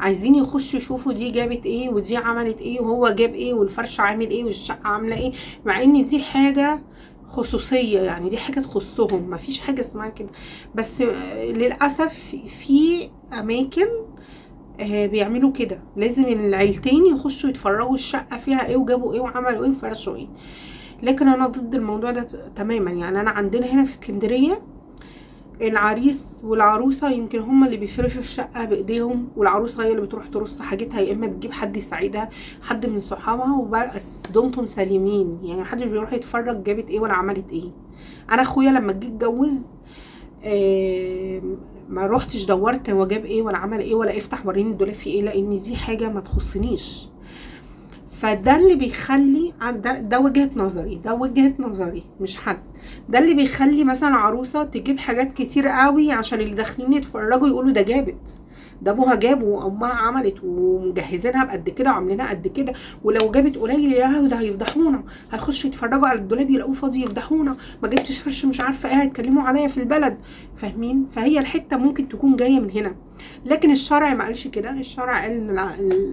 عايزين يخشوا يشوفوا دي جابت ايه ودي عملت ايه وهو جاب ايه والفرش عامل ايه والشقة عاملة ايه، مع ان دي حاجة خصوصية، يعني دي حاجة تخصهم، مفيش حاجة اسمها كده. بس للأسف في أماكن بيعملوا كده، لازم العيلتين يخشوا يتفرجوا الشقة فيها ايه وجابوا ايه وعملوا ايه وفرشوا ايه. لكن انا ضد الموضوع ده تماما. يعني انا عندنا هنا في اسكندرية العريس والعروسة يمكن هما اللي بيفرشوا الشقة بايديهم، والعروسة هي اللي بتروح ترص حاجتها، يا اما بتجيب حد يساعدها، حد من صحابها، وبس دمتم سالمين. يعني محدش بيروح يتفرج جابت ايه ولا عملت ايه. انا اخويا لما جه اتجوز ما روحتش دورت هو جاب ايه ولا عمل ايه ولا افتح وريني الدولاب فيه ايه، لان دي حاجه ما تخصنيش. فده اللي بيخلي ده وجهه نظري، ده وجهه نظري مش حد. ده اللي بيخلي مثلا عروسه تجيب حاجات كتير قوي عشان اللي داخلين يتفرجوا يقولوا ده جابت، ده ابوها جاب وامها عملت ومجهزينها بقد كده وعاملينها قد كده، ولو جابت قليل يا لهوي ده هيفضحونا، هيخشوا يتفرجوا على الدولاب يلاقوه فاضي يفضحونا، ما جبتش فرش مش عارفه ايه هيتكلموا عليا في البلد. فاهمين؟ فهي الحته ممكن تكون جايه من هنا، لكن الشرع ما قالش كده. الشرع قال ان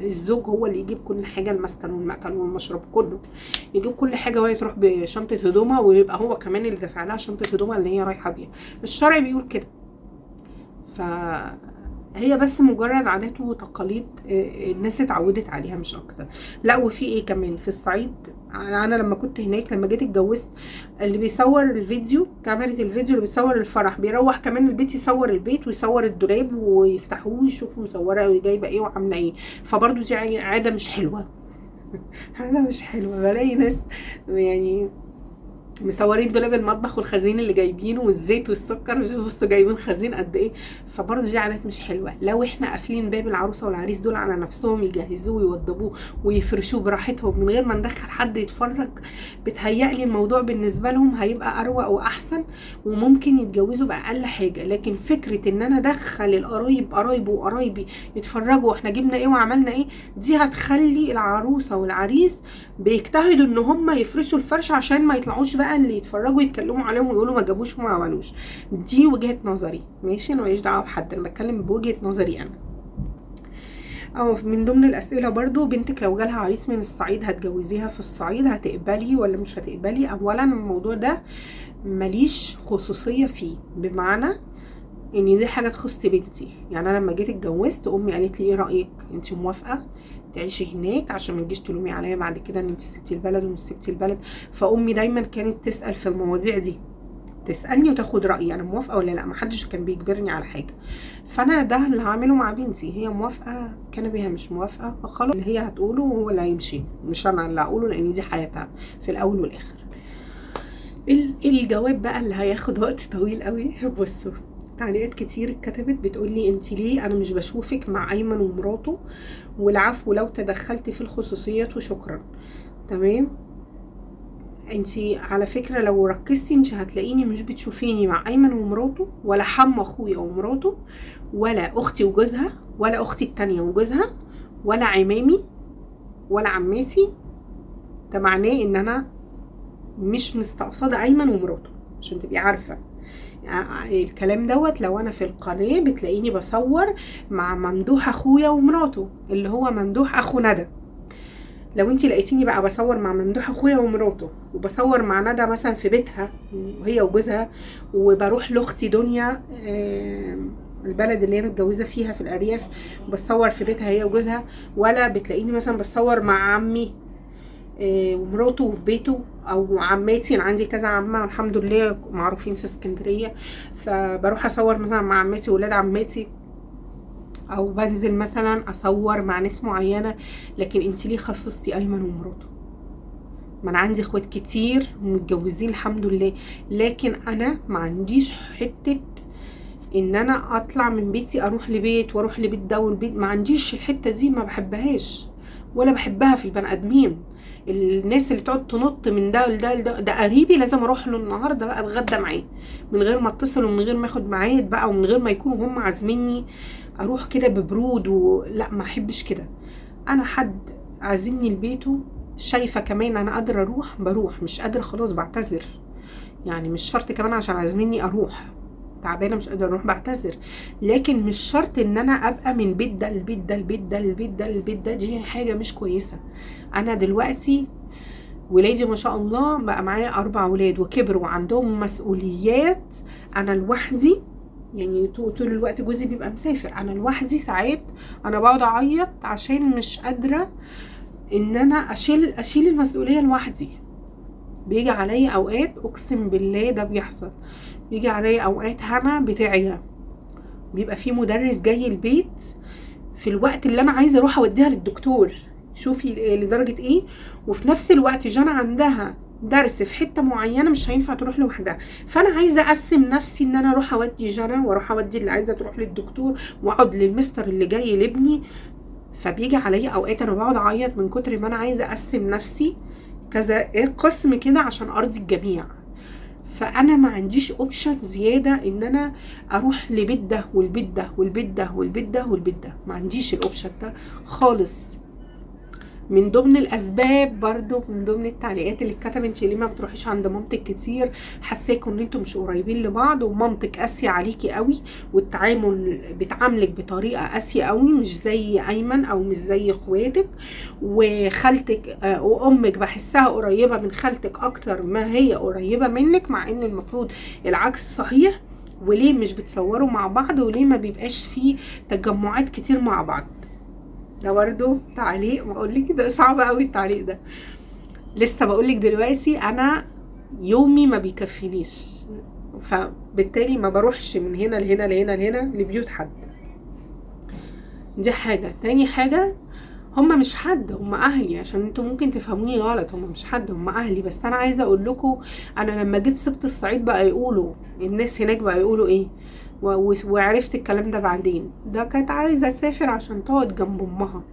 الزوج هو اللي يجيب كل حاجه، المسكن والمأكل والمشرب كله، يجيب كل حاجه وهي تروح بشنطه هدومها، ويبقى هو كمان اللي دافع لها شنطه هدومها اللي هي رايحه بيها. الشرع بيقول كده. هي بس مجرد عادات وتقاليد الناس اتعودت عليها مش اكتر. لا، وفي ايه كمان في الصعيد، انا لما كنت هناك لما جيت اتجوزت، اللي بيصور الفيديو، كاميرا الفيديو اللي بيصور الفرح بيروح كمان البيت يصور البيت ويصور الدولاب ويفتحوه ويشوفوا مصوره وجايبه ايه وعامله ايه. فبرضو دي عاده مش حلوه. عاده مش حلوه. بلاقي ناس يعني مصورين دولاب المطبخ والخزين اللي جايبينه والزيت والسكر، بصوا جايبين خزين قد ايه. فبرضه دي عادات مش حلوه. لو احنا قافلين باب العروسه والعريس دول على نفسهم يجهزوه ويوضبوه ويفرشوه براحتهم من غير ما ندخل حد يتفرج، بتهيألي الموضوع بالنسبه لهم هيبقى اروق واحسن، وممكن يتجوزوا باقل حاجه. لكن فكره ان انا ادخل القرايب قرايبه وقرايبي يتفرجوا واحنا جبنا ايه وعملنا ايه، دي هتخلي العروسه والعريس بيجتهدوا ان هم يفرشوا الفرش عشان ما يطلعوش بقى اللي يتفرجوا يتكلموا عليهم ويقولوا ما جابوش وما عملوش. دي وجهة نظري، ماشي؟ انا ماليش دعوه بحد، انا بتكلم بوجهة نظري انا. او من ضمن الاسئله برضو، بنتك لو جالها عريس من الصعيد هتجوزيها في الصعيد، هتقبلي ولا مش هتقبلي؟ اولا الموضوع ده ماليش خصوصيه فيه، بمعنى ان دي حاجه تخص بنتي. يعني انا لما جيت اتجوزت امي قالت لي ايه رايك، انت موافقه تعيشي هناك عشان ما تجيش تلومي عليا بعد كده ان انت سبتي البلد ومش سبتي البلد؟ فامي دايما كانت تسال في المواضيع دي، تسالني وتاخد رايي انا موافقه ولا لا. ما حدش كان بيجبرني على حاجه. فانا ده اللي هعمله مع بنتي، هي موافقه كان بيها، مش موافقه فخلاص اللي هي هتقوله هو اللي هيمشي، مش انا اللي هقوله، لان دي حياتها في الاول والاخر. الجواب بقى اللي هياخد وقت طويل قوي. بصوا، تعليقات كتير اتكتبت بتقولي انت ليه انا مش بشوفك مع ايمن ومراته، والعفو لو تدخلتي في الخصوصيات وشكرا. تمام. انت على فكرة لو ركزتي انت هتلاقيني مش بتشوفيني مع ايمن ومراته، ولا حم اخويا ومراته، ولا اختي وجوزها، ولا اختي التانية وجوزها، ولا عمامي، ولا عماتي. ده معناه ان انا مش مستقصدة ايمن ومراته، عشان تبقي عارفة الكلام دوت. لو انا في القناة بتلاقيني بصور مع ممدوح اخويا ومراته اللي هو ممدوح اخو ندى. لو انتي لقيتيني بقى بصور مع ممدوح اخويا ومراته، وبصور مع ندى مثلا في بيتها وهي وجوزها، وبروح لاختي دنيا البلد اللي هي متجوزه فيها في الارياف بصور في بيتها هي وجوزها، ولا بتلاقيني مثلا بصور مع عمي ومراته وفي بيته، او عماتي. انا عندي كذا عمه الحمد لله معروفين في اسكندريه، فبروح اصور مثلا مع عماتي وولاد عماتي، او بنزل مثلا اصور مع ناس معينه. لكن انت ليه خصصتي ايمن ومراته؟ ما انا عندي اخوات كتير ومتجوزين الحمد لله، لكن انا ما عنديش حته ان انا اطلع من بيتي اروح لبيت واروح لبيت ده والبيت، ما عنديش الحته دي، ما بحبهاش ولا بحبها في البني ادمين. الناس اللي تقعد تنط من ده لده لده، ده قريبي لازم اروح له النهارده بقى اتغدى معاه من غير ما اتصل ومن غير ما اخد ميعاد بقى ومن غير ما يكونوا هم عازميني، اروح كده ببرود لا ما احبش كده. انا حد عازمني لبيته، شايفه كمان انا قادره اروح بروح، مش قادره خلاص بعتذر. يعني مش شرط كمان عشان عازميني اروح، تعبانه مش قادره اروح بعتذر، لكن مش شرط ان انا ابقى من بيت ده البيت ده البيت ده البيت ده البيت ده، دي حاجه مش كويسه. انا دلوقتي ولادي ما شاء الله بقى معايا 4 ولاد وكبروا وعندهم مسؤوليات، انا لوحدي يعني طول الوقت جوزي بيبقى مسافر، انا لوحدي ساعات انا بقعد اعيط عشان مش قادره ان انا اشيل المسؤوليه لوحدي. بيجي عليا اوقات اقسم بالله ده بيحصل، بيجي عليا اوقات هنا بتاعي بيبقى في مدرس جاي البيت في الوقت اللي انا عايزه اروح اوديها للدكتور، شوفي لدرجه ايه، وفي نفس الوقت جانا عندها درس في حته معينه مش هينفع تروح لوحدها، فانا عايزه اقسم نفسي ان انا اروح اودي جانا واروح اودي اللي عايزه تروح للدكتور واقعد للمستر اللي جاي لابني. فبيجي عليا اوقات انا بقعد اعيط من كتر ما انا عايزه اقسم نفسي كذا قسم كده عشان ارضي الجميع. فانا ما عنديش اوبشن زياده ان انا اروح لبيت ده والبيت ده والبيت ده والبيت ده والبيت ده، ما عنديش الاوبشن ده خالص. من ضمن الاسباب برضو، من ضمن التعليقات اللي اتكتبت ليه ما بتروحيش عند مامتك كتير، حساكوا ان انتوا مش قريبين لبعض ومامتك قاسيه عليكي قوي والتعامل بتعاملك بطريقه قاسيه قوي، مش زي ايمن او مش زي اخواتك. وخالتك وامك بحسها قريبه من خالتك اكتر ما هي قريبه منك، مع ان المفروض العكس صحيح. وليه مش بتصوروا مع بعض وليه ما بيبقاش فيه تجمعات كتير مع بعض؟ ده برضه تعليق بقول لك ده صعب قوي التعليق ده. لسه بقول لك دلوقتي انا يومي ما بيكفينيش، فبالتالي ما بروحش من هنا لهنا لهنا لهنا لبيوت حد. دي حاجه. تاني حاجه، هما مش حد، هما اهلي، عشان انتوا ممكن تفهموني غلط، هما مش حد، هما اهلي. بس انا عايزه اقول لكم، انا لما جيت سبت الصعيد بقى يقولوا الناس هناك بقى يقولوا ايه، وعرفت الكلام ده بعدين، ده كانت عايزه تسافر عشان تقعد جنب امها.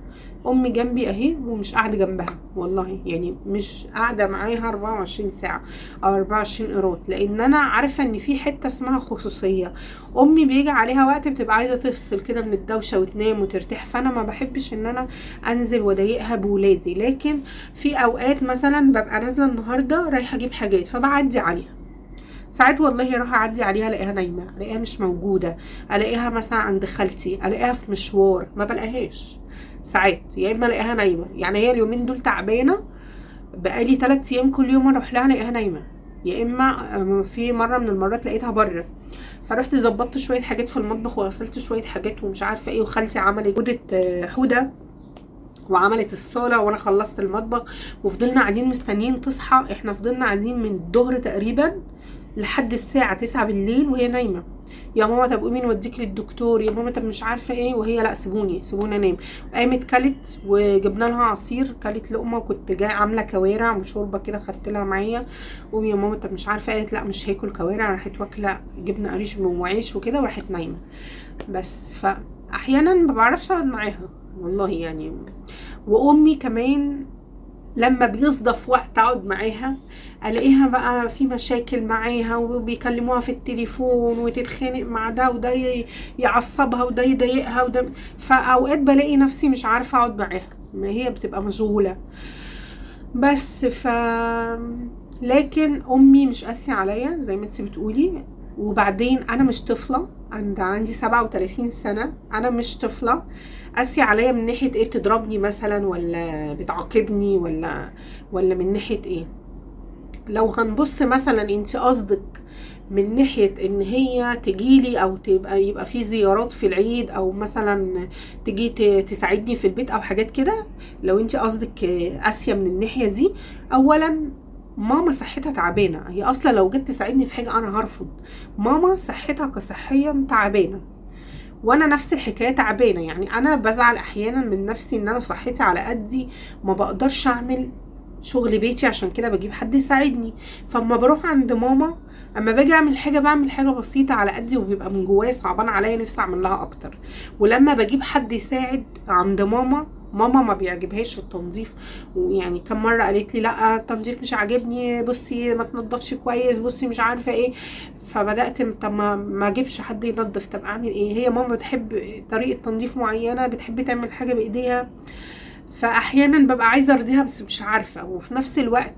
امي جنبي اهي ومش قاعده جنبها والله، يعني مش قاعده معاها 24 ساعه او 24 قيراط، لان انا عارفه ان في حته اسمها خصوصيه. امي بيجي عليها وقت بتبقى عايزه تفصل كده من الدوشه وتنام وترتاح، فانا ما بحبش ان انا انزل واضايقها بولادي. لكن في اوقات مثلا ببقى نازله النهارده رايحه اجيب حاجات فبعدي عليها، ساعات والله اروح اعدي عليها الاقيها نايمه، الاقيها مش موجوده، الاقيها مثلا عند خالتي، الاقيها في مشوار ما بلاقيهاش. ساعات يا اما الاقيها نايمه، يعني هي اليومين دول تعبانه بقالي 3 ايام كل يوم اروح لها الاقيها نايمه، يا اما في مره من المرات لقيتها بره، فرحت ظبطت شويه حاجات في المطبخ وغسلت شويه حاجات ومش عارفه ايه، وخالتي عملت حوده وعملت الصاله وانا خلصت المطبخ، وفضلنا قاعدين مستنيين تصحى. احنا فضلنا قاعدين من الظهر تقريبا لحد الساعه 9 بالليل وهي نايمه. يا ماما طب قومي نوديك للدكتور، يا ماما طب مش عارفه ايه، وهي لا سيبوني انام. قامت كلت وجبنا لها عصير، كلت لقمه، وكنت جايه عامله كوارع وشوربه كده خدت لها معايا. قومي يا ماما طب مش عارفه، قالت لا مش هاكل كوارع، راحت واكله جبنه قريش وعيش وكده وراحت نايمه. بس فاحيانا ما بعرفش اقعد معاها والله يعني. وامي كمان لما بيصدف وقت اقعد معاها الاقيها بقى في مشاكل معاها وبيكلموها في التليفون وتتخانق مع ده وده يعصبها وده يضايقها وده، فاوقات بلاقي نفسي مش عارفه اقعد معاها، ما هي بتبقى مشغوله. بس لكن امي مش قاسيه عليا زي ما انت بتقولي. وبعدين انا مش طفله، عندي 37 سنه، انا مش طفله. قاسيه عليا من ناحيه ايه؟ بتضربني مثلا ولا بتعاقبني ولا من ناحيه ايه؟ لو هنبص مثلا انت قصدك من ناحيه ان هي تجيلي او يبقى في زيارات في العيد او مثلا تجي تساعدني في البيت او حاجات كده، لو انت قصدك قاسيه من الناحيه دي، اولا ماما صحتها تعبانه، هي اصلا لو جت تساعدني في حاجه انا هرفض. ماما صحتها كصحيه تعبانه، وانا نفس الحكايه تعبانه. يعني انا بزعل احيانا من نفسي ان انا صحتي على قدي، ما بقدرش اعمل شغل بيتي، عشان كده بجيب حد يساعدني. فاما بروح عند ماما، اما باجي اعمل حاجه بعمل حاجه بسيطه على قدي، وبيبقى من جوايا صعبان عليا نفسي اعمل لها اكتر. ولما بجيب حد يساعد عند ماما، ماما ما بيعجبهاش التنظيف. ويعني كم مره قالت لي لا التنظيف مش عاجبني، بصي ما تنضفش كويس، بصي مش عارفه ايه. فبدات طب ما اجيبش حد ينظف، طب اعمل ايه؟ هي ماما بتحب طريقه تنظيف معينه، بتحب تعمل حاجه بايديها، فاحيانا ببقى عايزه ارضيها بس مش عارفه. وفي نفس الوقت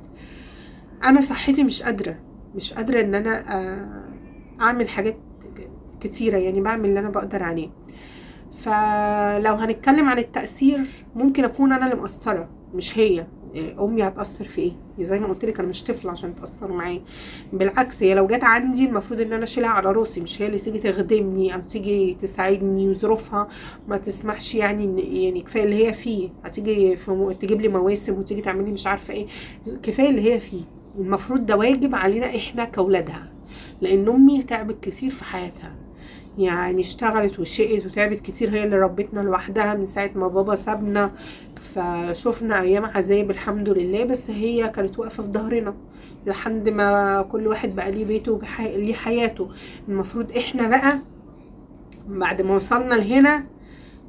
انا صحتي مش قادره ان انا اعمل حاجات كتيره، يعني بعمل اللي انا بقدر عليه. فلو هنتكلم عن التأثير، ممكن اكون انا اللي مقصرة مش هي. امي هتأثر في ايه؟ زي ما قلت لك انا مش طفل عشان تأثر معايا. بالعكس، هي لو جت عندي المفروض ان انا اشيلها على راسي، مش هي اللي تيجي تخدمني او تيجي تساعدني، وظروفها ما تسمحش. يعني كفايه اللي هي فيه، هتيجي تجيب لي مواسم وتيجي تعمل لي مش عارفه ايه. كفايه اللي هي فيه. المفروض ده واجب علينا احنا كاولادها، لان امي تعبت كتير في حياتها، يعني اشتغلت وشقت وتعبت كتير، هي اللي ربتنا لوحدها من ساعة ما بابا سابنا. فشوفنا ايام عذاب الحمد لله، بس هي كانت واقفة في ظهرنا لحد ما كل واحد بقى ليه بيته ليه حياته. المفروض احنا بقى بعد ما وصلنا لهنا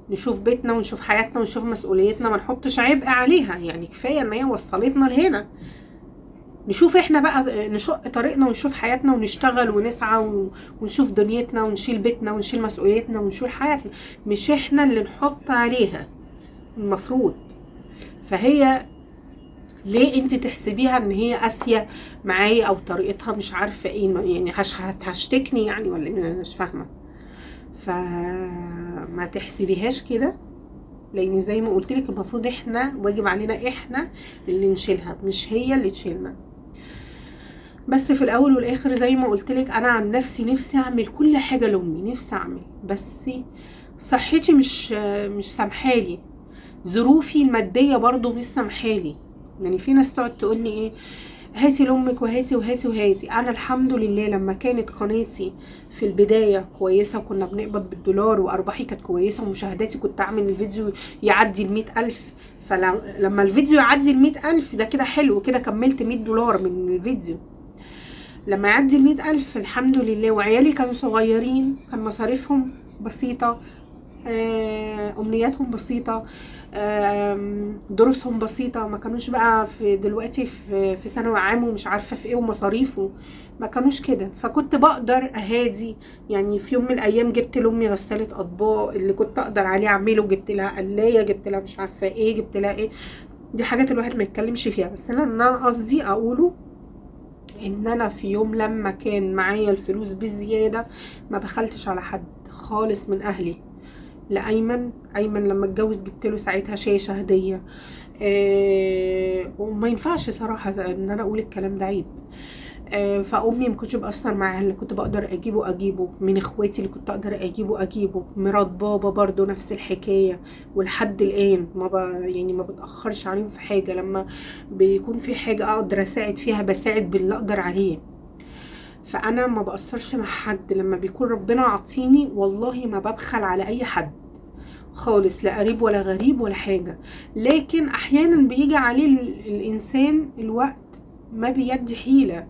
نشوف بيتنا ونشوف حياتنا ونشوف مسؤوليتنا، ما نحطش عبء عليها. يعني كفاية ان هي وصلتنا لهنا، نشوف احنا بقى نشق طريقنا ونشوف حياتنا ونشتغل ونسعى ونشوف دنيتنا ونشيل بيتنا ونشيل مسؤوليتنا ونشيل حياتنا، مش احنا اللي نحط عليها المفروض. فهي ليه انت تحسبيها ان هي قاسية معايا او طريقتها مش عارفة ايه؟ يعني هشتكني يعني ولا ايه؟ مش فاهمة. فما تحسبيهاش كده، لان زي ما قلت لك المفروض احنا واجب علينا احنا اللي نشيلها، مش هي اللي تشيلنا. بس في الاول والاخر زي ما قلت لك، انا عن نفسي اعمل كل حاجه لامي، نفسي اعمل، بس صحتي مش سامحالي، ظروفي الماديه برضو مش سامحالي. يعني في ناس تقعد تقول لي ايه، هاتي لامك وهاتي وهاتي وهاتي. انا الحمد لله لما كانت قناتي في البدايه كويسه وكنا بنقبض بالدولار وارباحي كانت كويسه ومشاهداتي، كنت اعمل الفيديو يعدي ال100,000. فلما الفيديو يعدي ال100,000 ده كده حلو، كده كملت $100 من الفيديو. لما يعدي ال100,000 الحمد لله، وعيالي كانوا صغيرين، كان مصاريفهم بسيطة، أمنياتهم بسيطة، دروسهم بسيطة، ما كانوش بقى في دلوقتي في ثانوي عام ومش عارفة في ايه ومصاريفه، ما كانوش كده. فكنت بقدر اهادي. يعني في يوم من الايام جبت لامي غسالة اطباق، اللي كنت اقدر عليه اعمله، جبت لها قلاية، جبت لها مش عارفة ايه، جبت لها ايه. دي حاجات الواحد ما يتكلمش فيها، بس انا قصدي اقوله ان انا في يوم لما كان معايا الفلوس بالزيادة ما بخلتش على حد خالص من اهلي. ايمن لما اتجوز جبت له ساعتها شاشة هدية. وما ينفعش صراحة ان انا اقول الكلام ده، عيب. فامي ما كنتش بأثر معاها، اللي كنت بقدر اجيبه من اخواتي، اللي كنت اقدر اجيبه مرات بابا برضو نفس الحكايه. ولحد الان يعني ما بتاخرش عليهم في حاجه، لما بيكون في حاجه اقدر اساعد فيها بساعد باللي اقدر عليه. فانا ما بأثرش مع حد، لما بيكون ربنا عطيني والله ما ببخل على اي حد خالص، لا قريب ولا غريب ولا حاجه. لكن احيانا بيجي عليه الانسان الوقت ما بيدي حيله.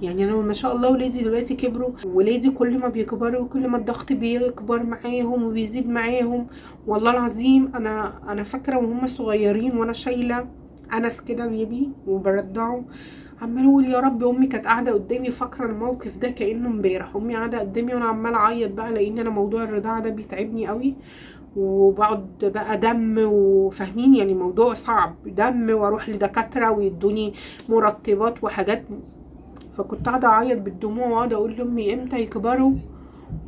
يعني انا ما شاء الله ولادي دلوقتي كبروا، ولادي كل ما بيكبروا كل ما الضغط بيكبر معاهم وبيزيد معاهم. والله العظيم انا فاكره وهم صغيرين وانا شايله انس كده بيبي وبرضعه، عماله اقول يا رب. امي كانت قاعده قدامي، فاكره الموقف ده كانه امبارح، امي قاعده قدامي وانا عماله اعيط بقى، لان انا موضوع الرضاعه ده بيتعبني قوي، وبقعد بقى دم وفاهمين يعني موضوع صعب، دم واروح لدكاتره ويدوني مرطبات وحاجات. فكنت قاعده اعيط بالدموع وقاعده اقول لامي امتى يكبروا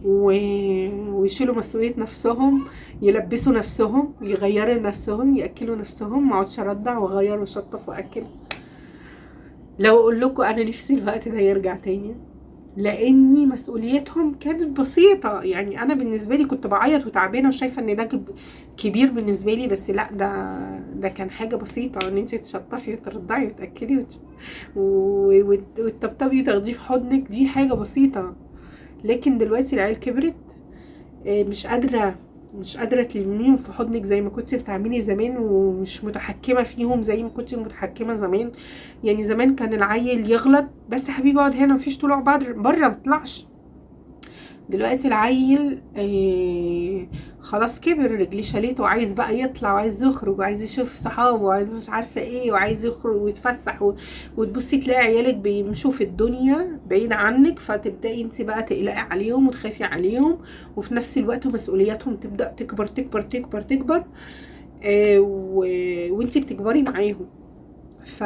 ويشيلوا مسؤوليه نفسهم، يلبسوا نفسهم، يغيروا نفسهم، ياكلوا نفسهم، ما اقعدش ارضع واغير واشطف واكل. لو اقول لكم انا نفسي الوقت ده يرجع تاني، لاني مسؤوليتهم كانت بسيطه. يعني انا بالنسبه لي كنت بعيط وتعبانه وشايفه ان ده كبير بالنسبه لي، بس لا، ده كان حاجه بسيطه، ان انت تشطفي وترضعي وتاكلي وتطبطبي وتاخديه في حضنك، دي حاجه بسيطه. لكن دلوقتي العيال كبرت، مش قادره مش قادره تلميهم في حضنك زي ما كنت بتعملي زمان، ومش متحكمه فيهم زي ما كنت متحكمه زمان. يعني زمان كان العيل يغلط بس حبيبي اقعد هنا، مفيش طلوع بره مطلعش. دلوقتي العيل خلاص كبر، رجليه شالته وعايز بقى يطلع وعايز يخرج وعايز يشوف صحابه وعايز مش عارفه ايه وعايز يخرج ويتفسح وتبصي تلاقي عيالك بيمشوا في الدنيا بعيد عنك، فتبداي انت بقى تقلقي عليهم وتخافي عليهم، وفي نفس الوقت مسؤولياتهم تبدا تكبر تكبر تكبر تكبر. وانت بتكبري معاهم. ف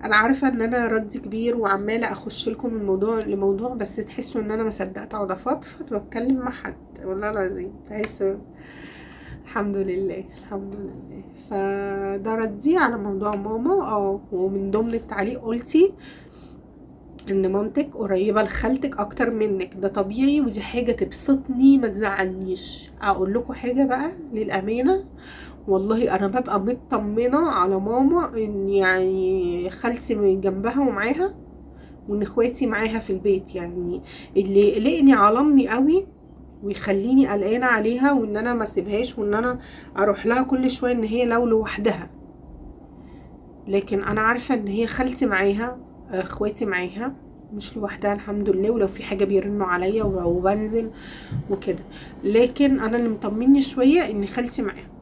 انا عارفه ان انا ردي كبير وعماله اخش لكم من موضوع لموضوع، بس تحسوا ان انا ما صدقت اقعد افضفض واتكلم مع حد، والله العظيم تحسوا. الحمد لله الحمد لله. فده ردي على موضوع ماما. ومن ضمن التعليق قلتي ان مامتك قريبه لخالتك اكتر منك، ده طبيعي ودي حاجه تبسطني ما تزعلنيش. اقول لكم حاجه بقى للامانه، والله انا ببقى مطمنه على ماما ان يعني خالتي من جنبها ومعاها، وان اخواتي معاها في البيت. يعني اللي يقلقني على امي قوي ويخليني قلقانه عليها وان انا ما اسيبهاش وان انا اروح لها كل شويه ان هي لو لوحدها، لكن انا عارفه ان هي خالتي معاها، اخواتي معاها، مش لوحدها الحمد لله. ولو في حاجه بيرنوا عليا وبنزل وكده. لكن انا اللي مطمني شويه ان خالتي معاها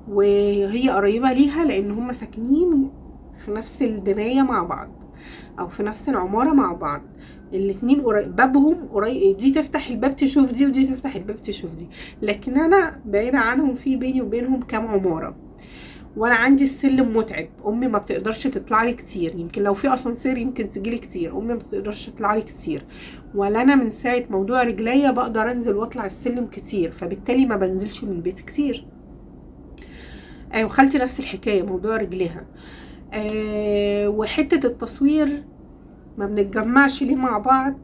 وهي قريبة ليها، لان هم ساكنين في نفس البناية مع بعض او في نفس العمارة مع بعض. الاتنين بابهم قريب، دي تفتح الباب تشوف دي ودي تفتح الباب تشوف دي. لكن انا بعيدة عنهم، في بيني وبينهم كام عمارة، وانا عندي السلم متعب. امي ما بتقدرش تطلع لي كتير، يمكن لو في اسانسير يمكن تجيلي كتير، امي ما بتقدرش تطلع لي كتير. ولا انا من ساعة موضوع رجليا بقدر انزل واطلع السلم كتير، فبالتالي ما بنزلش من البيت كتير. وخالتي نفس الحكايه موضوع رجليها. وحته التصوير ما بنتجمعش ليه مع بعض،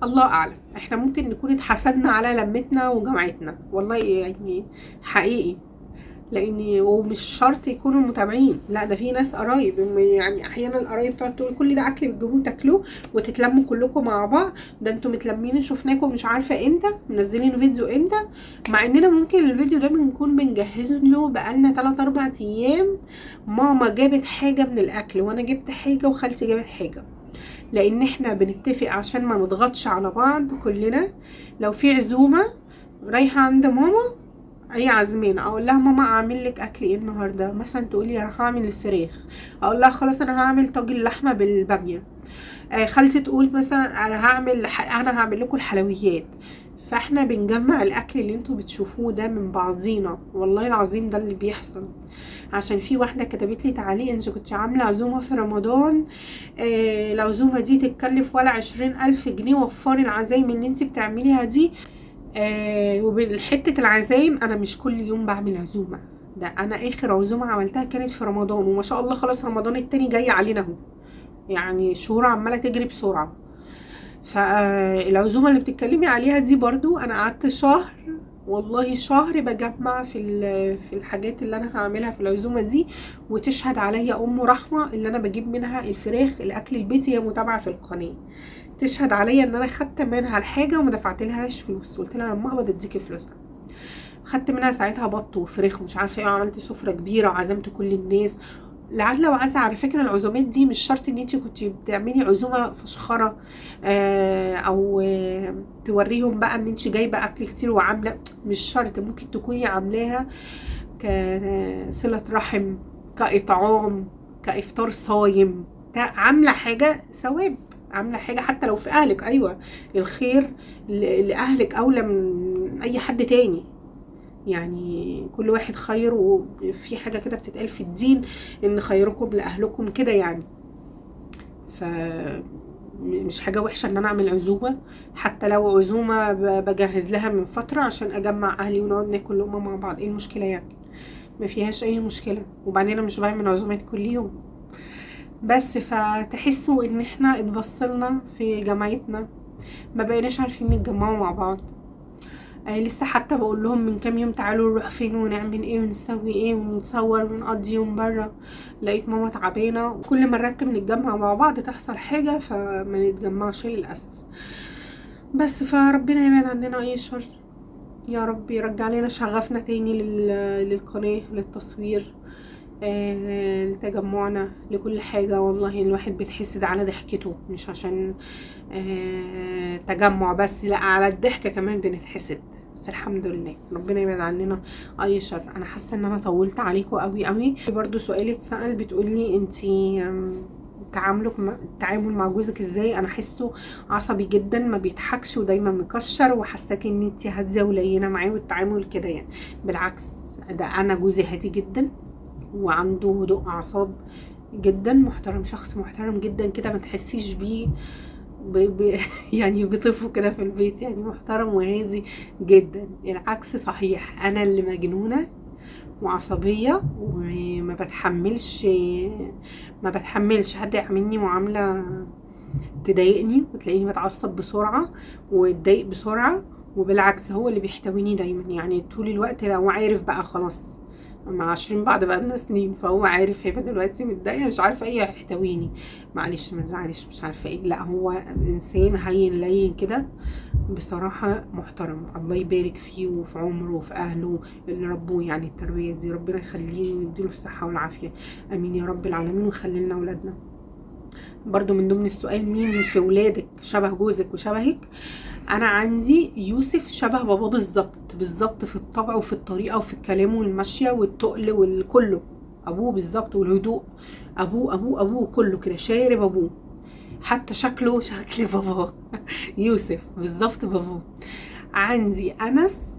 الله اعلم. احنا ممكن نكون اتحسدنا على لمتنا وجمعتنا، والله يعني حقيقي. لاني ومش شرط يكونوا متابعين، لا ده في ناس قرايب، يعني احيانا القرايب تقعد تقول كل ده اكل بتجيبوه تاكلوه وتتلموا كلكم مع بعض، ده انتوا متلمين شفناكم مش عارفه امتى منزلين فيديو امتى، مع اننا ممكن الفيديو ده بنكون بنجهزه له بقالنا 3-4 ايام. ماما جابت حاجه من الاكل وانا جبت حاجه وخالتي جابت حاجه، لان احنا بنتفق عشان ما نضغطش على بعض كلنا. لو في عزومه رايحه عند ماما، اي عزمين، اقول لها ماما اعمل لك اكل ايه النهارده، مثلا تقولي انا هعمل الفراخ، اقول لها خلاص انا هعمل طاجن لحمه بالباميه. خالتي تقول مثلا انا هعمل لكم الحلويات. فاحنا بنجمع الاكل اللي انتوا بتشوفوه ده من بعضينا، والله العظيم ده اللي بيحصل. عشان في واحده كتبت لي تعليق، انت كنت عامله عزومه في رمضان، العزومه دي تتكلف ولا 20,000 جنيه، وفري العزايم اللي انت بتعمليها دي. وبالحته العزايم، انا مش كل يوم بعمل عزومه، ده انا اخر عزومه عملتها كانت في رمضان، وما شاء الله خلاص رمضان التاني جاي علينا اهو، يعني شهور عماله تجري بسرعه. فالعزومه اللي بتتكلمي عليها دي برضو انا قعدت شهر، والله شهر بجمع في الحاجات اللي انا هعملها في العزومه دي. وتشهد عليا ام رحمه اللي انا بجيب منها الفراخ الاكل البيتي، هي متابعه في القناه، تشهد عليا ان انا خدت منها الحاجه وما دفعت لهاش فلوس، قلت لها لما اقبض اديكي فلوسها. خدت منها ساعتها بط وفراخ ومش عارفه ايه، وعملت سفره كبيره وعزمت كل الناس. لعل وعسى. على فكره العزومات دي مش شرط ان انت كنت بتعملي عزومه فشخره، او توريهم بقى ان انت جايبه اكل كتير وعامله، مش شرط، ممكن تكوني عاملاها كصله رحم، كاطعام، كافطار صايم، عامله حاجه ثواب، عامله حاجه حتى لو في اهلك. ايوه الخير لاهلك اولى من اي حد تاني، يعني كل واحد خير، وفي حاجه كده بتتقال في الدين ان خيركم لاهلكم كده يعني. ف مش حاجه وحشه ان انا اعمل عزومه، حتى لو عزومه بجهز لها من فتره عشان اجمع اهلي ونقعد ناكل لقمه مع بعض، ايه المشكله يعني؟ ما فيهاش اي مشكله. وبعدين انا مش بعمل عزومات كل يوم. بس فتحسوا ان احنا اتبصلنا في جمعيتنا، ما بقيناش عارفين نتجمعوا مع بعض. لسه حتى بقول لهم من كام يوم تعالوا نروح فين ونعمل ايه ونسوي ايه ونتصور ونقضي يوم بره، لقيت ماما تعبانه، وكل ما نرتب نتجمع مع بعض تحصل حاجه فما نتجمعش للاسف. بس فربنا يبعد عننا اي شر. يا رب يرجع لنا شغفنا تاني للقناة، للتصوير، لتجمعنا، لكل حاجة. والله الواحد بيتحسد على ضحكته، مش عشان تجمع بس، لا على الضحكة كمان بنتحسد. بس الحمد لله ربنا يبعد عننا اي شر. انا حاسه ان انا طولت عليكم قوي قوي. برضو سؤال اتسأل، بتقولي انتي التعامل مع جوزك ازاي؟ انا حسه عصبي جدا، ما بيضحكش ودايما مكشر، وحاساك ان انتي هاديه ولينه معاه والتعامل كده يعني. بالعكس، ده انا جوزي هادي جدا وعنده هدوء اعصاب جدا، محترم، شخص محترم جدا كده، ما تحسيش بيه يعني بيطفوا كده في البيت، يعني محترم وهادي جدا. العكس صحيح، انا اللي مجنونه وعصبيه ما بتحملش حد يعملني معامله تضايقني، وتلاقيني بتعصب بسرعه واتضايق بسرعه. وبالعكس هو اللي بيحتويني دايما، يعني طول الوقت لو عارف بقى خلاص، مع 20 بعض بقالنا سنين، فهو عارف هيبقى دلوقتي متضايقه مش عارفه ايه يحتويني. معلش ما تزعليش مش عارفه ايه، لا هو انسان هين لين كده بصراحة، محترم. الله يبارك فيه وفي عمره وفي أهله اللي ربوه، يعني التربية دي ربنا يخليه ويديله الصحة والعافية، أمين يا رب العالمين، ويخلي لنا أولادنا. برضو من ضمن السؤال، مين في ولادك شبه جوزك وشبهك؟ انا عندي يوسف شبه باباه بالظبط بالظبط، في الطبع وفي الطريقه وفي الكلام والمشيه والتقل والكله، ابوه بالظبط، والهدوء، ابوه ابوه ابوه كله كده، شارب ابوه، حتى شكله شكل باباه يوسف بالظبط باباه. عندي انس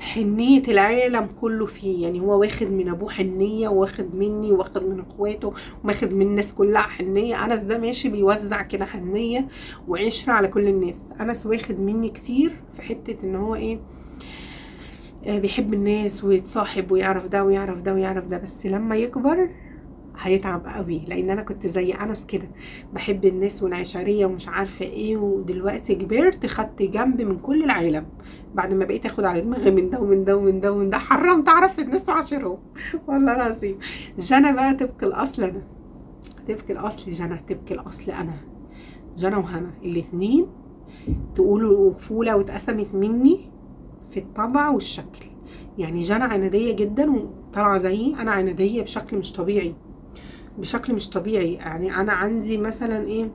حنية العالم كله فيه، يعني هو واخد من ابوه حنية، واخد مني، واخد من اخواته، واخد من الناس كلها حنية. انس ده ماشي بيوزع كده حنية وعشرة على كل الناس. انس واخد مني كتير في حتة ان هو ايه، بيحب الناس ويتصاحب ويعرف ده ويعرف ده ويعرف ده، بس لما يكبر هيتعب قوي، لان انا كنت زي انس كده، بحب الناس والعشريه ومش عارفه ايه، ودلوقتي كبرت خدت جنب من كل العالم، بعد ما بقيت اخد على دماغي من ده ومن ده ومن ده ومن ده، حرمت اعرف الناس وعشرهم والله العظيم. جنى بقى تبقى الاصل، انا تبقى الاصل، جنى تبقى الاصل، انا جنى وهنا الاتنين تقولوا فوله واتقسمت مني في الطبع والشكل. يعني جنى عناديه جدا وطالعه زيي، انا عناديه بشكل مش طبيعي، بشكل مش طبيعي. يعني انا عندي مثلا ايه،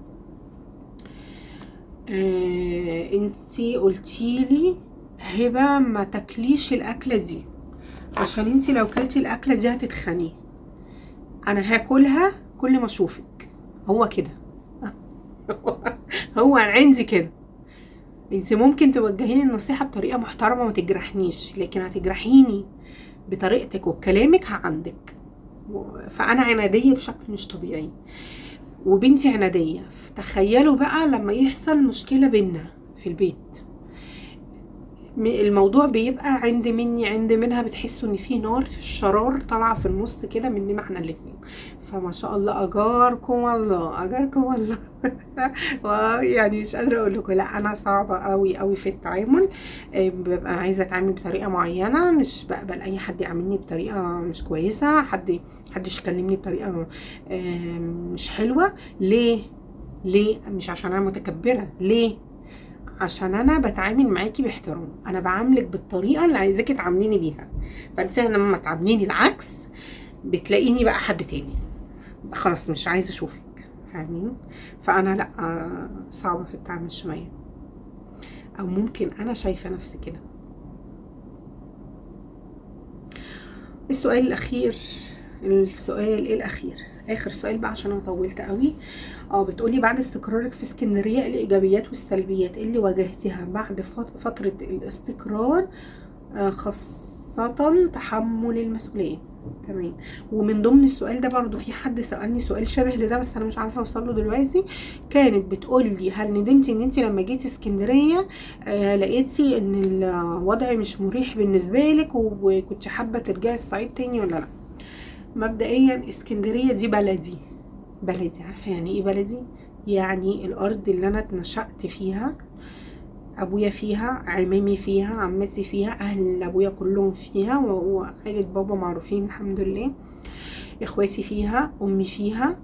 انتي قلتيلي هبه ما تاكليش الاكله دي، عشان انتي لو كلتي الاكله دي هتتخني. انا هاكلها كل ما اشوفك، هو كده هو عندي كده. انتي ممكن توجهيني النصيحه بطريقه محترمه وما تجرحنيش، لكن هتجرحيني بطريقتك وبكلامك عندك. فانا عناديه بشكل مش طبيعي، وبنتي عناديه. تخيلوا بقى لما يحصل مشكله بينا في البيت، الموضوع بيبقى عند مني عند منها، بتحسوا ان في نار في الشرار طالعه في النص كده مننا احنا الاتنين. فما شاء الله، اجاركم الله اجاركم الله يعني مش قادره اقول لكم، لا انا صعبه قوي قوي في التعامل، ببقى عايزه اتعامل بطريقه معينه، مش بقبل اي حد يعاملني بطريقه مش كويسه، حد يكلمني بطريقه مش حلوه. ليه مش عشان انا متكبره، ليه؟ عشان انا بتعامل معاكي باحترام، انا بعاملك بالطريقه اللي عايزاكي تعامليني بيها. فانت لما تعامليني العكس بتلاقيني بقى حد تاني، خلاص مش عايزه اشوفك، فاهمين؟ فانا لا، صعبه في التعامل شويه، او ممكن انا شايفه نفسي كده. السؤال الاخير، اخر سؤال بقى عشان انا طولت قوي. بتقولي بعد استقرارك في اسكندريه، ايه الايجابيات والسلبيات اللي واجهتيها بعد فتره الاستقرار، خاصه تحمل المسؤوليه؟ تمام. ومن ضمن السؤال ده برضو في حد سألني سؤال شبه لده، بس انا مش عارفه اوصل له دلوقتي. كانت بتقولي هل ندمتي ان انت لما جيتي اسكندريه لقيتي ان الوضع مش مريح بالنسبه لك وكنت حابه ترجعي الصعيد تاني ولا لا؟ مبدئيا اسكندريه دي بلدي، عارفه يعني ايه بلدي؟ يعني الارض اللي انا اتنشأت فيها، ابويا فيها، عمامي فيها، عمتي فيها، اهل ابويا كلهم فيها، وعيلة بابا معروفين الحمد لله، اخواتي فيها، امي فيها،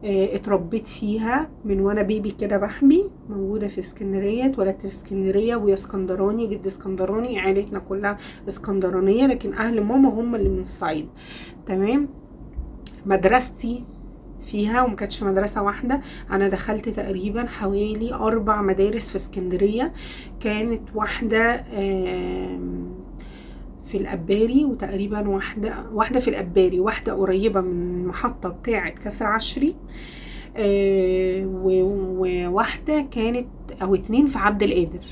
اتربيت فيها من وانا بيبي كده بحبي، موجودة في اسكندرية، اتولدت في اسكندرية، ويا اسكندراني، جد اسكندراني، عيلتنا كلها اسكندرانية، لكن اهل ماما هم اللي من الصعيد. تمام. مدرستي فيها، وما كانتش مدرسة واحدة، انا دخلت تقريبا حوالي 4 مدارس في اسكندرية. كانت واحدة في الأباري، وتقريبا واحدة في الأباري، واحدة قريبة من المحطة بتاعة كفر عشري، وواحدة كانت أو 2 في عبد القادر.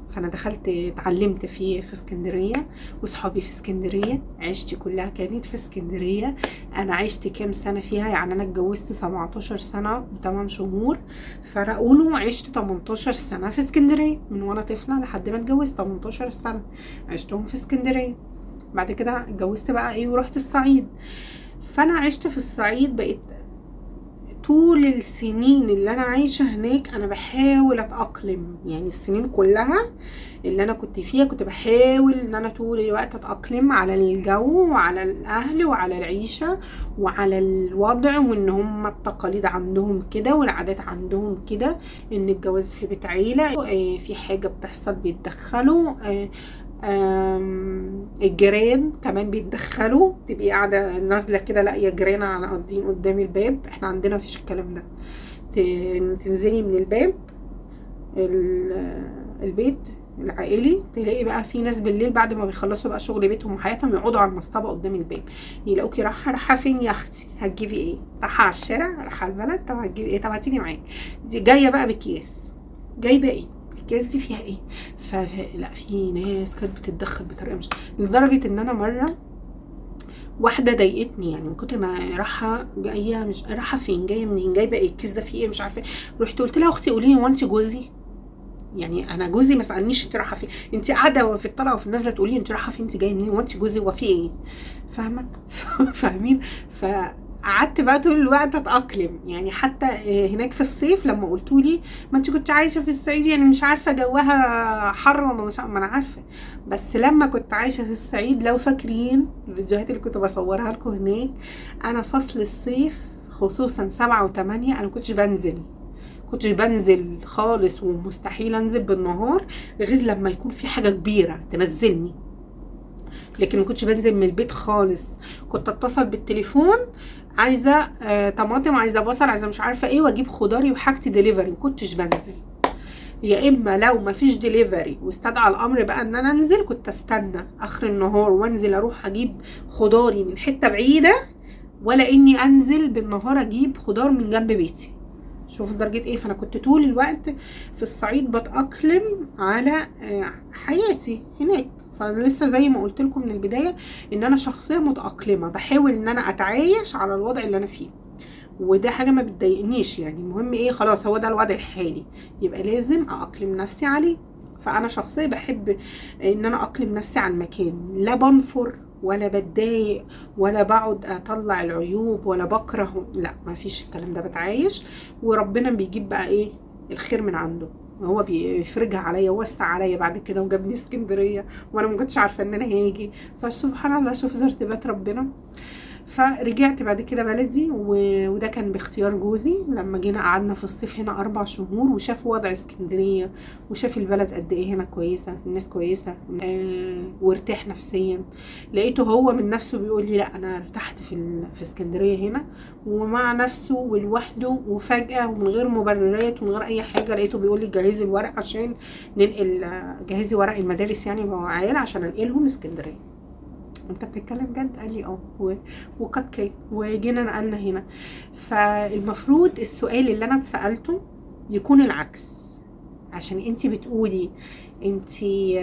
فأنا دخلت اتعلمت في اسكندرية، وصحابي في اسكندرية، عشتي كلها كانت في اسكندرية. أنا عشت كام سنة فيها؟ يعني أنا اتجوزت 17 سنة و8 شهور، فقولوا عشت 18 سنة في اسكندرية من وأنا طفلة لحد ما اتجوزت. 18 سنة عشتهم في اسكندرية. بعد كده اتجوزت بقى ايه ورحت الصعيد. فانا عشت في الصعيد، بقيت طول السنين اللي انا عايشة هناك انا بحاول اتأقلم. يعني السنين كلها اللي انا كنت فيها كنت بحاول ان انا طول الوقت اتأقلم على الجو وعلى الاهل وعلى العيشة وعلى الوضع، وان هم التقاليد عندهم كده والعادات عندهم كده، ان الجواز في بيت عيلة، في حاجة بتحصل بيتدخلوا، الجيران كمان بيتدخلوا، تبقي قاعده نازله كده لاقيه جيران على قاعدين قدام الباب. احنا عندنا مفيش الكلام ده. تنزلي من الباب البيت العائلي، تلاقي بقى في ناس بالليل بعد ما بيخلصوا بقى شغل بيتهم وحياتهم يقعدوا على المصطبه قدام الباب، يلاقوكي رايحه فين يا اختي؟ هتجيبي ايه؟ رايحه على الشارع؟ رايحه البلد؟ طب هتجيبي ايه؟ طب هتيجي معايا؟ دي جايه بقى بكياس، جايبه ايه؟ الكيس دي فيها ايه؟ فلا، في ناس كانت بتتدخل بطريقه مش، لدرجه ان انا مره واحده ضايقتني، يعني من كتر ما رايحه جايه، مش رايحه فين، جايه منين، جايبه ايه، الكيس ده فيه ايه، مش عارفه. رحت قلت لها اختي قولي لي هو انت جوزي؟ يعني انا جوزي ما سالنيش انت رايحه فين، انت قاعده في الطلعه وفي النازله تقولي انت رايحه فين، انت جايه منين، هو انت جوزي، هو في ايه؟ فاهمه؟ فاهمين؟ فقعدت بقى طول الوقت اتاقلم. يعني حتى هناك في الصيف لما قلتوا لي ما انت كنت عايشه في الصعيد، يعني مش عارفه جوها حر ولا مش، ما انا عارفه. بس لما كنت عايشه في الصعيد، لو فاكرين الفيديوهات اللي كنت بصورها لكم هناك، انا فصل الصيف خصوصا 7 و8 انا كنتش بنزل خالص، ومستحيل انزل بالنهار غير لما يكون في حاجه كبيره تنزلني. لكن ما كنتش بنزل من البيت خالص. كنت اتصل بالتليفون، عايزه طماطم، عايزه بصل، عايزه مش عارفه ايه، واجيب خضاري وحاجتي ديليفري. ما كنتش بنزل. يا اما لو ما فيش ديليفري واستدعى الامر بقى ان انا انزل، كنت استنى اخر النهار وانزل اروح اجيب خضاري من حته بعيده، ولا اني انزل بالنهار اجيب خضار من جنب بيتي. شوف درجة ايه. فانا كنت طول الوقت في الصعيد بتأقلم على حياتي هناك. فانا لسه زي ما قلت لكم من البداية ان انا شخصية متأقلمة، بحاول ان انا اتعايش على الوضع اللي انا فيه، وده حاجة ما بتضايقنيش. يعني المهم ايه، خلاص هو ده الوضع الحالي، يبقى لازم أأقلم نفسي عليه. فانا شخصية بحب ان انا اقلم نفسي عن مكان، لا بنفر ولا بتضايق ولا بقعد اطلع العيوب ولا بكره، لا ما فيش الكلام ده. بتعايش وربنا بيجيب بقى ايه الخير من عنده، هو بيفرجها عليا ووسع عليا بعد كده وجابني اسكندريه وانا ما كنتش عارفه ان انا هاجي. فسبحان الله، شوف ترتيبات ربنا. فرجعت بعد كده بلدي، وده كان باختيار جوزي. لما جينا قعدنا في الصيف هنا 4 شهور، وشاف وضع اسكندرية، وشاف البلد قد ايه هنا كويسة، الناس كويسة، وارتاح نفسيا. لقيته هو من نفسه بيقول لي لا انا ارتحت في اسكندرية هنا، ومع نفسه ولوحده، وفجأة ومن غير مبررات ومن غير اي حاجة لقيته بيقول لي جهزي الورق عشان ننقل، جهزي ورق المدارس يعني مع عيال عشان انقلهم اسكندرية. انت بتتكلم جد؟ قال لي اه. وقد كان، وجينا نقلنا هنا. فالمفروض السؤال اللي انا اتسالته يكون العكس، عشان انتي بتقولي، انتي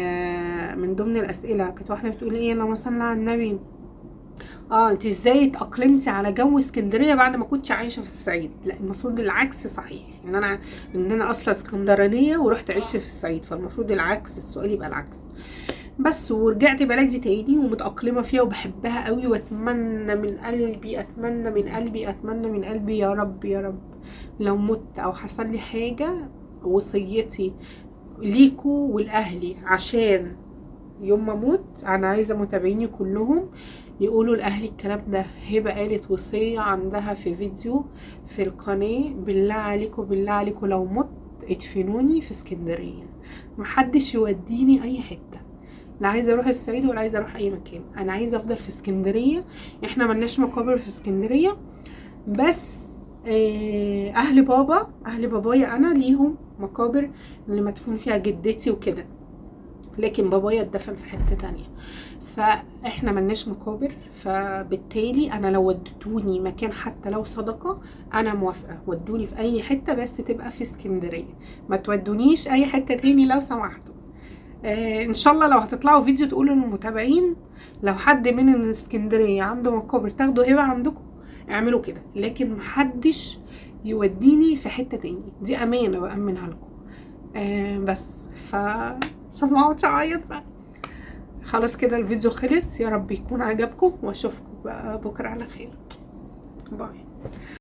من ضمن الاسئله كانت واحده بتقول ايه، اللهم صل على النبي، انتي ازاي اتاقلمتي على جو اسكندريه بعد ما كنتش عايشه في الصعيد؟ لا، المفروض العكس صحيح، ان انا اصلا اسكندرانيه ورحت عشت في الصعيد، فالمفروض العكس، السؤال يبقى العكس. بس ورجعت بلدي تاني ومتأقلمة فيها وبحبها قوي، واتمنى من قلبي، اتمنى من قلبي، اتمنى من قلبي يا رب يا رب لو مت او حصل لي حاجة، وصيتي ليكوا ولأهلي عشان يوم ما اموت انا عايزه متابعيني كلهم يقولوا لاهلي الكلام ده. هبه قالت وصيه عندها في فيديو في القناه: بالله عليكم بالله عليكم لو مت ادفنوني في اسكندريه، محدش يوديني اي حته، لا عايزه اروح الصعيد ولا عايزه اروح اي مكان، انا عايزه افضل في اسكندريه. احنا ملناش مقابر في اسكندريه، بس اهل بابايا انا ليهم مقابر اللي مدفون فيها جدتي وكده، لكن بابايا اتدفن في حتة تانية. فاحنا ملناش مقابر، فبالتالي انا لو ودتوني مكان حتى لو صدقة انا موافقة، ودوني في اي حتة بس تبقى في اسكندرية، ما تودونيش اي حتة تاني لو سمحتوا. ان شاء الله لو هتطلعوا فيديو تقولوا للمتابعين لو حد من الاسكندرية عنده مقابر تاخدوا هبة عندكم اعملوا كده، لكن محدش يوديني في حتة تاني، دي امانة بأمنها لكم. بس عشان ما اقعدش اعيط بقى. خلاص كده الفيديو خلص، يا رب يكون عجبكم واشوفكم بقى بكره على خير. باي.